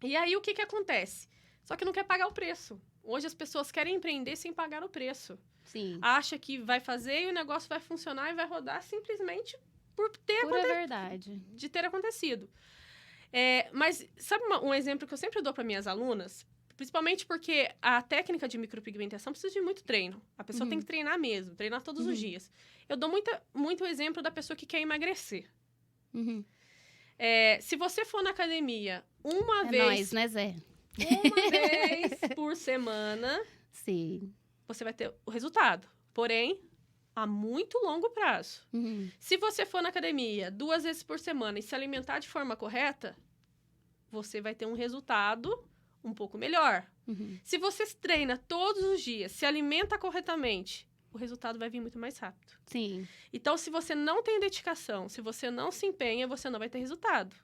E aí, o que acontece? Só que não quer pagar o preço. Hoje as pessoas querem empreender sem pagar o preço. Sim. Acha que vai fazer e o negócio vai funcionar e vai rodar simplesmente por Pura verdade. de ter acontecido. Mas sabe um exemplo que eu sempre dou para minhas alunas? Principalmente porque a técnica de micropigmentação precisa de muito treino. A pessoa tem que treinar mesmo, treinar todos os dias. Eu dou muito exemplo da pessoa que quer emagrecer. Se você for na academia uma vez... Nós, né, Zé? Uma vez por semana, Sim. você vai ter o resultado. Porém, a muito longo prazo. Se você for na academia 2 vezes por semana e se alimentar de forma correta, você vai ter um resultado um pouco melhor. Se você treina todos os dias, se alimenta corretamente, o resultado vai vir muito mais rápido. Sim. Então, se você não tem dedicação, se você não se empenha, você não vai ter resultado.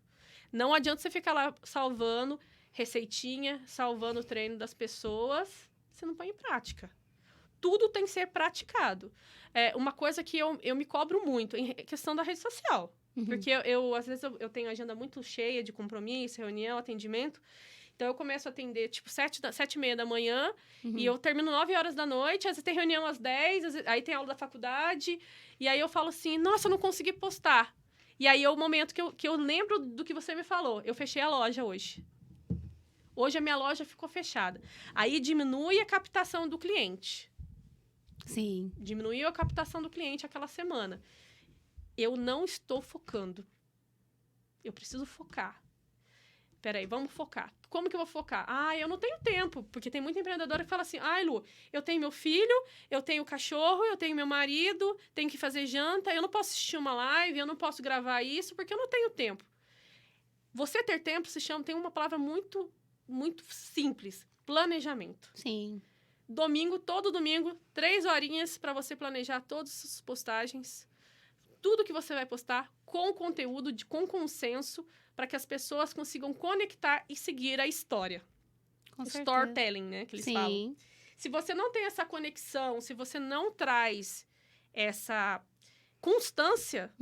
Não adianta você ficar lá salvando receitinha, salvando o treino das pessoas, você não põe em prática. Tudo tem que ser praticado. Uma coisa que eu me cobro muito, em questão da rede social. Porque às vezes, eu tenho agenda muito cheia de compromisso, reunião, atendimento. Então, eu começo a atender, tipo, 7h30 da manhã, e eu termino 9 horas da noite, às vezes tem reunião às 10, aí tem aula da faculdade, e aí eu falo assim, nossa, eu não consegui postar. E aí é o momento que eu lembro do que você me falou. Eu fechei a loja hoje. Hoje a minha loja ficou fechada. Aí diminui a captação do cliente. Sim. Diminuiu a captação do cliente aquela semana. Eu não estou focando. Eu preciso focar. Peraí, vamos focar. Como que eu vou focar? Eu não tenho tempo. Porque tem muita empreendedora que fala assim, Lu, eu tenho meu filho, eu tenho cachorro, eu tenho meu marido, tenho que fazer janta, eu não posso assistir uma live, eu não posso gravar isso, porque eu não tenho tempo. Você ter tempo tem uma palavra muito, muito simples. Planejamento. Sim. Todo domingo, 3 horinhas para você planejar todas as postagens. Tudo que você vai postar com conteúdo, com consenso, para que as pessoas consigam conectar e seguir a história. Com certeza. Storytelling, né? Que eles falam. Sim. Se você não tem essa conexão, se você não traz essa constância,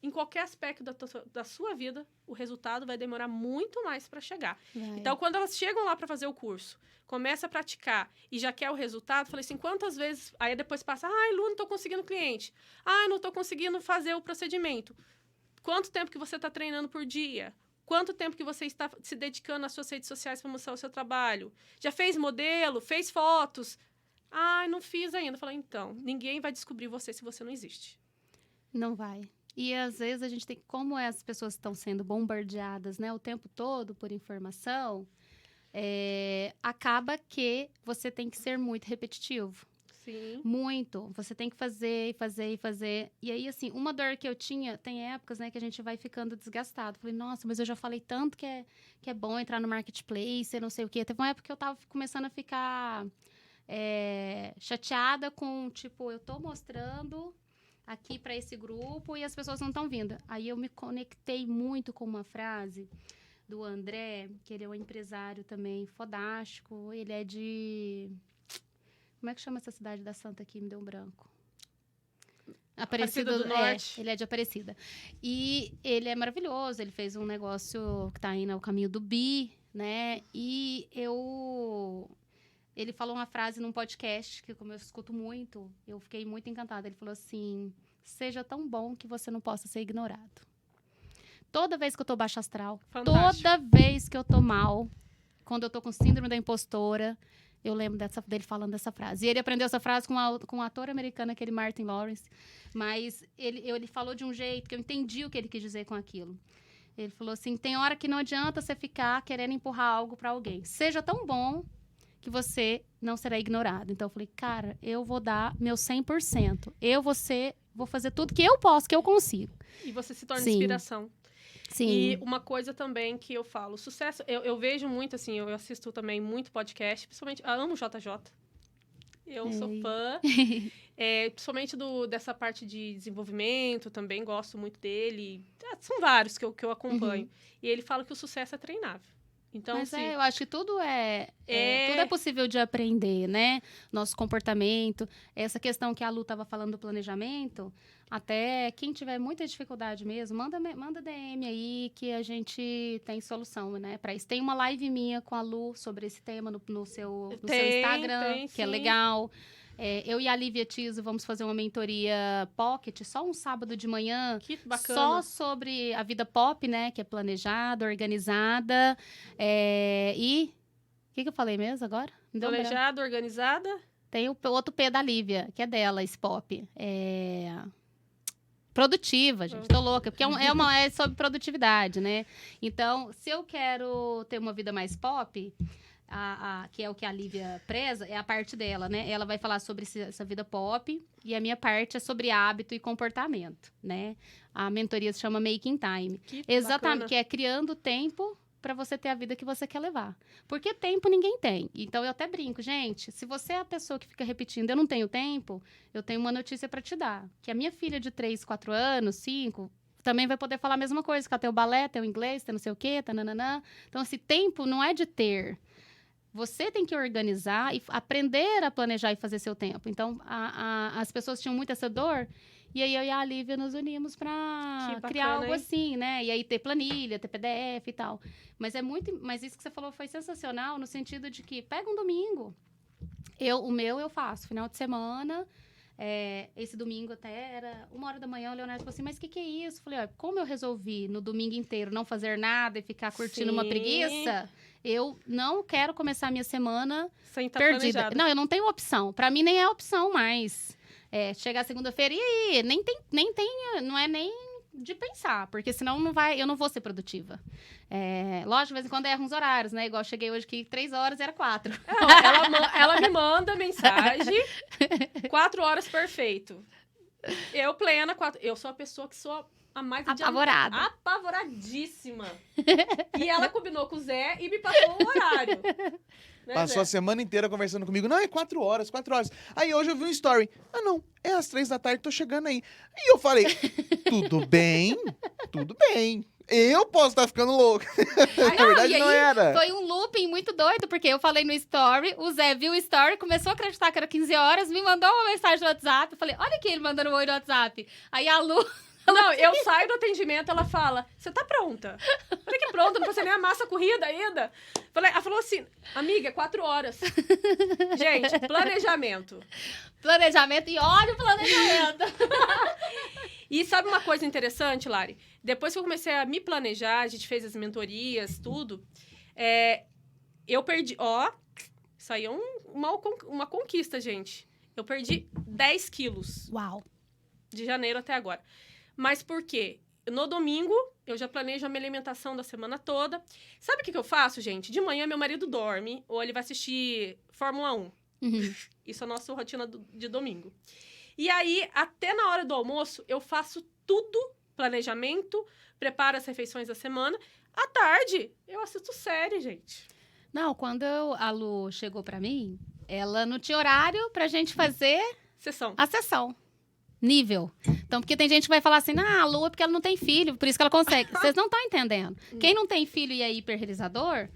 em qualquer aspecto da sua vida, o resultado vai demorar muito mais para chegar. Vai. Então, quando elas chegam lá para fazer o curso, começa a praticar e já quer o resultado, falei assim, quantas vezes... Aí depois passa, Lu, não estou conseguindo cliente. Não estou conseguindo fazer o procedimento. Quanto tempo que você está treinando por dia? Quanto tempo que você está se dedicando nas suas redes sociais para mostrar o seu trabalho? Já fez modelo? Fez fotos? Não fiz ainda. Falei, então, ninguém vai descobrir você se você não existe. Não vai. E, às vezes, a gente tem... Como as pessoas estão sendo bombardeadas, né, o tempo todo por informação, acaba que você tem que ser muito repetitivo. Sim. Muito. Você tem que fazer, e fazer, e fazer. E aí, assim, uma dor que eu tinha... Tem épocas, né, que a gente vai ficando desgastado. Falei, nossa, mas eu já falei tanto que é bom entrar no marketplace, não sei o quê. Teve uma época que eu tava começando a ficar chateada com, tipo, eu tô mostrando... aqui para esse grupo e as pessoas não estão vindo. Aí eu me conectei muito com uma frase do André, que ele é um empresário também fodástico. Ele é de... Como é que chama essa cidade da Santa aqui? Me deu um branco. Aparecida do Norte. Ele é de Aparecida. E ele é maravilhoso. Ele fez um negócio que está indo ao caminho do bi, né? E ele falou uma frase num podcast, que como eu escuto muito, eu fiquei muito encantada. Ele falou assim, seja tão bom que você não possa ser ignorado. Toda vez que eu tô baixo astral, Fantástico. Toda vez que eu tô mal, quando eu tô com síndrome da impostora, eu lembro dele falando dessa frase. E ele aprendeu essa frase com um ator americano, aquele Martin Lawrence. Mas ele falou de um jeito que eu entendi o que ele quis dizer com aquilo. Ele falou assim, tem hora que não adianta você ficar querendo empurrar algo para alguém. Seja tão bom que você não será ignorado. Então, eu falei, cara, eu vou dar meu 100%. Vou fazer tudo que eu posso, que eu consigo. E você se torna Sim. inspiração. Sim. E uma coisa também que eu falo, sucesso, eu vejo muito, assim, eu assisto também muito podcast, principalmente, eu amo o JJ. Eu sou fã. Principalmente dessa parte de desenvolvimento, também gosto muito dele. São vários que eu acompanho. E ele fala que o sucesso é treinável. Então, mas assim, eu acho que tudo tudo é possível de aprender, né? Nosso comportamento, essa questão que a Lu estava falando do planejamento, até quem tiver muita dificuldade mesmo, manda DM aí que a gente tem solução, né? Para isso. Tem uma live minha com a Lu sobre esse tema no seu Instagram, que é legal. Eu e a Lívia Tiso vamos fazer uma mentoria pocket, só um sábado de manhã. Que bacana. Só sobre a vida pop, né? Que é planejada, organizada. E... O que eu falei mesmo agora? Planejada, organizada. Tem o outro P da Lívia, que é dela, esse pop. Produtiva, gente. Tô louca. Porque é sobre produtividade, né? Então, se eu quero ter uma vida mais pop... que é o que a Lívia preza, é a parte dela, né? Ela vai falar sobre essa vida pop e a minha parte é sobre hábito e comportamento, né? A mentoria se chama Making Time. Exatamente, bacana. que é criando tempo para você ter a vida que você quer levar. Porque tempo ninguém tem. Então, eu até brinco, gente, se você é a pessoa que fica repetindo, eu não tenho tempo, eu tenho uma notícia para te dar. Que a minha filha de 3, 4 anos, 5... também vai poder falar a mesma coisa, que ela tem o balé, tem o inglês, tem não sei o quê, tananã. Então, esse tempo não é de ter. Você tem que organizar e aprender a planejar e fazer seu tempo. Então, as pessoas tinham muito essa dor. E aí, eu e a Lívia nos unimos para criar algo assim, né? E aí, ter planilha, ter PDF e tal. Mas isso que você falou foi sensacional no sentido de que pega um domingo. O meu eu faço. Final de semana, Esse domingo até era 1h da manhã, o Leonardo falou assim, mas o que é isso? Eu falei, ó, como eu resolvi no domingo inteiro não fazer nada e ficar curtindo uma Sim. preguiça, eu não quero começar a minha semana Sem estar perdida. planejado. Não, eu não tenho opção. Pra mim nem é opção mais. Chegar segunda-feira e aí, não é nem de pensar, porque senão eu não vou ser produtiva. Lógico, de vez em quando erra uns horários, né? Igual eu cheguei hoje aqui 3 horas, era 4. Ela me manda mensagem, 4 horas, perfeito. Eu plena, eu sou a pessoa que sou a mais Apavorada. Apavoradíssima. E ela combinou com o Zé e me passou o horário. Né, Passou Zé? a semana inteira conversando comigo. Não, é 4 horas. Aí hoje eu vi um story. Ah, não, é às 3 da tarde, tô chegando aí. E eu falei, tudo bem. Eu posso estar ficando louco. Na verdade, e não aí era. foi um looping muito doido, porque eu falei no story, o Zé viu o story, começou a acreditar que era 15 horas, me mandou uma mensagem no WhatsApp, eu falei, olha aqui ele mandando um oi no WhatsApp. Aí a Lu... Não, eu saio do atendimento, ela fala, você tá pronta? Eu falei que pronta, não passei nem a massa corrida ainda. Ela falou assim, amiga, 4 horas. Gente, planejamento. Planejamento e olha o planejamento. E sabe uma coisa interessante, Lari? Depois que eu comecei a me planejar, a gente fez as mentorias, tudo, eu perdi, isso aí é uma conquista, gente. Eu perdi 10 quilos Uau. de janeiro até agora. Mas por quê? No domingo, eu já planejo a minha alimentação da semana toda. Sabe o que eu faço, gente? De manhã, meu marido dorme, ou ele vai assistir Fórmula 1. Uhum. Isso é a nossa rotina de domingo. E aí, até na hora do almoço, eu faço tudo, planejamento, preparo as refeições da semana. À tarde, eu assisto série, gente. Não, quando a Lu chegou pra mim, ela não tinha horário pra gente fazer Sessão. a sessão. Nível. Então, porque tem gente que vai falar assim, a Lu é porque ela não tem filho, por isso que ela consegue. Vocês não estão entendendo. Quem não tem filho e é hiperrealizador,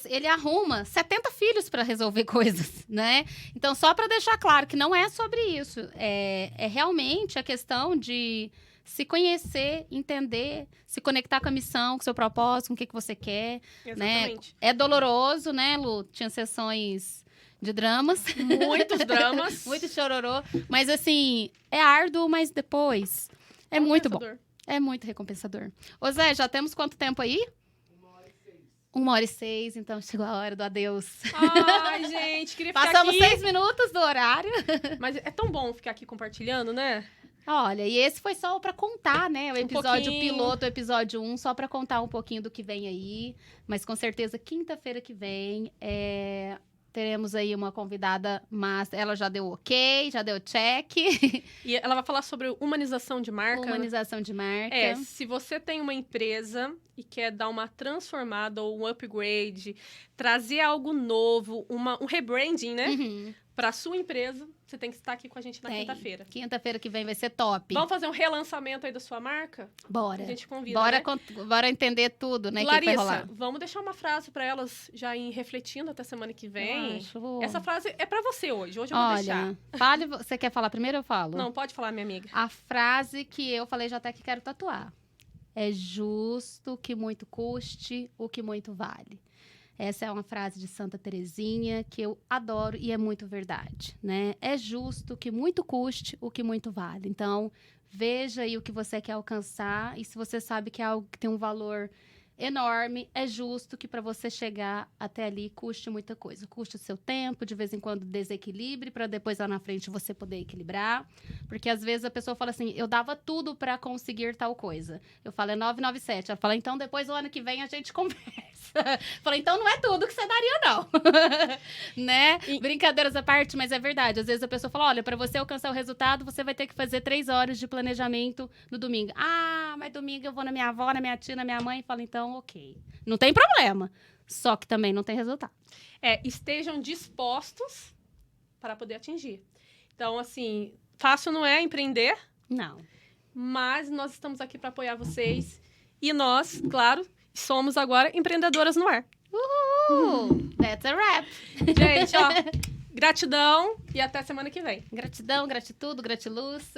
ele arruma 70 filhos para resolver coisas, né? Então, só para deixar claro que não é sobre isso. É realmente a questão de se conhecer, entender, se conectar com a missão, com o seu propósito, com o que você quer. Exatamente. Né? É doloroso, né, Lu? Tinha sessões de dramas. Muitos dramas. Muito chororô. Mas, assim, é árduo, mas depois é muito bom. É muito recompensador. Ô, Zé, já temos quanto tempo aí? 1h06, então chegou a hora do adeus. Ai, gente, queria ficar Passamos aqui. 6 minutos do horário. Mas é tão bom ficar aqui compartilhando, né? Olha, e esse foi só pra contar, né? O episódio pouquinho. piloto, o episódio 1, só pra contar um pouquinho do que vem aí. Mas com certeza, quinta-feira que vem, teremos aí uma convidada, mas ela já deu ok, já deu check. E ela vai falar sobre humanização de marca. Humanização de marca. Se você tem uma empresa e quer dar uma transformada ou um upgrade, trazer algo novo, um rebranding, né? Uhum. Para sua empresa, você tem que estar aqui com a gente na Tem. quinta-feira. Quinta-feira que vem vai ser top. Vamos fazer um relançamento aí da sua marca? Bora. A gente convida, Bora, né? bora entender tudo, né? O que vai Larissa, rolar. vamos deixar uma frase para elas já ir refletindo até semana que vem. Eu acho. Essa frase é para você hoje. Hoje eu vou deixar. Olha, fale, você quer falar primeiro ou eu falo? Não, pode falar, minha amiga. A frase que eu falei já até que quero tatuar. É justo que muito custe o que muito vale. Essa é uma frase de Santa Teresinha que eu adoro e é muito verdade, né? É justo que muito custe o que muito vale. Então, veja aí o que você quer alcançar e se você sabe que é algo que tem um valor enorme, é justo que para você chegar até ali custe muita coisa. Custe o seu tempo, de vez em quando desequilibre, para depois lá na frente você poder equilibrar. Porque às vezes a pessoa fala assim, eu dava tudo para conseguir tal coisa. Eu falo, é 997. Ela fala, então depois o ano que vem a gente conversa. Falei, então não é tudo que você daria, não. Né? Brincadeiras à parte, mas é verdade. Às vezes a pessoa fala, olha, para você alcançar o resultado, você vai ter que fazer 3 horas de planejamento no domingo. Ah, mas domingo eu vou na minha avó, na minha tia, na minha mãe. Fala, então, ok. Não tem problema. Só que também não tem resultado. Estejam dispostos para poder atingir. Então, assim, fácil não é empreender, Não. mas nós estamos aqui para apoiar vocês. E nós, claro, somos agora empreendedoras no ar. That's a wrap. Gente, ó, gratidão e até semana que vem. Gratidão, gratitude, gratiluz.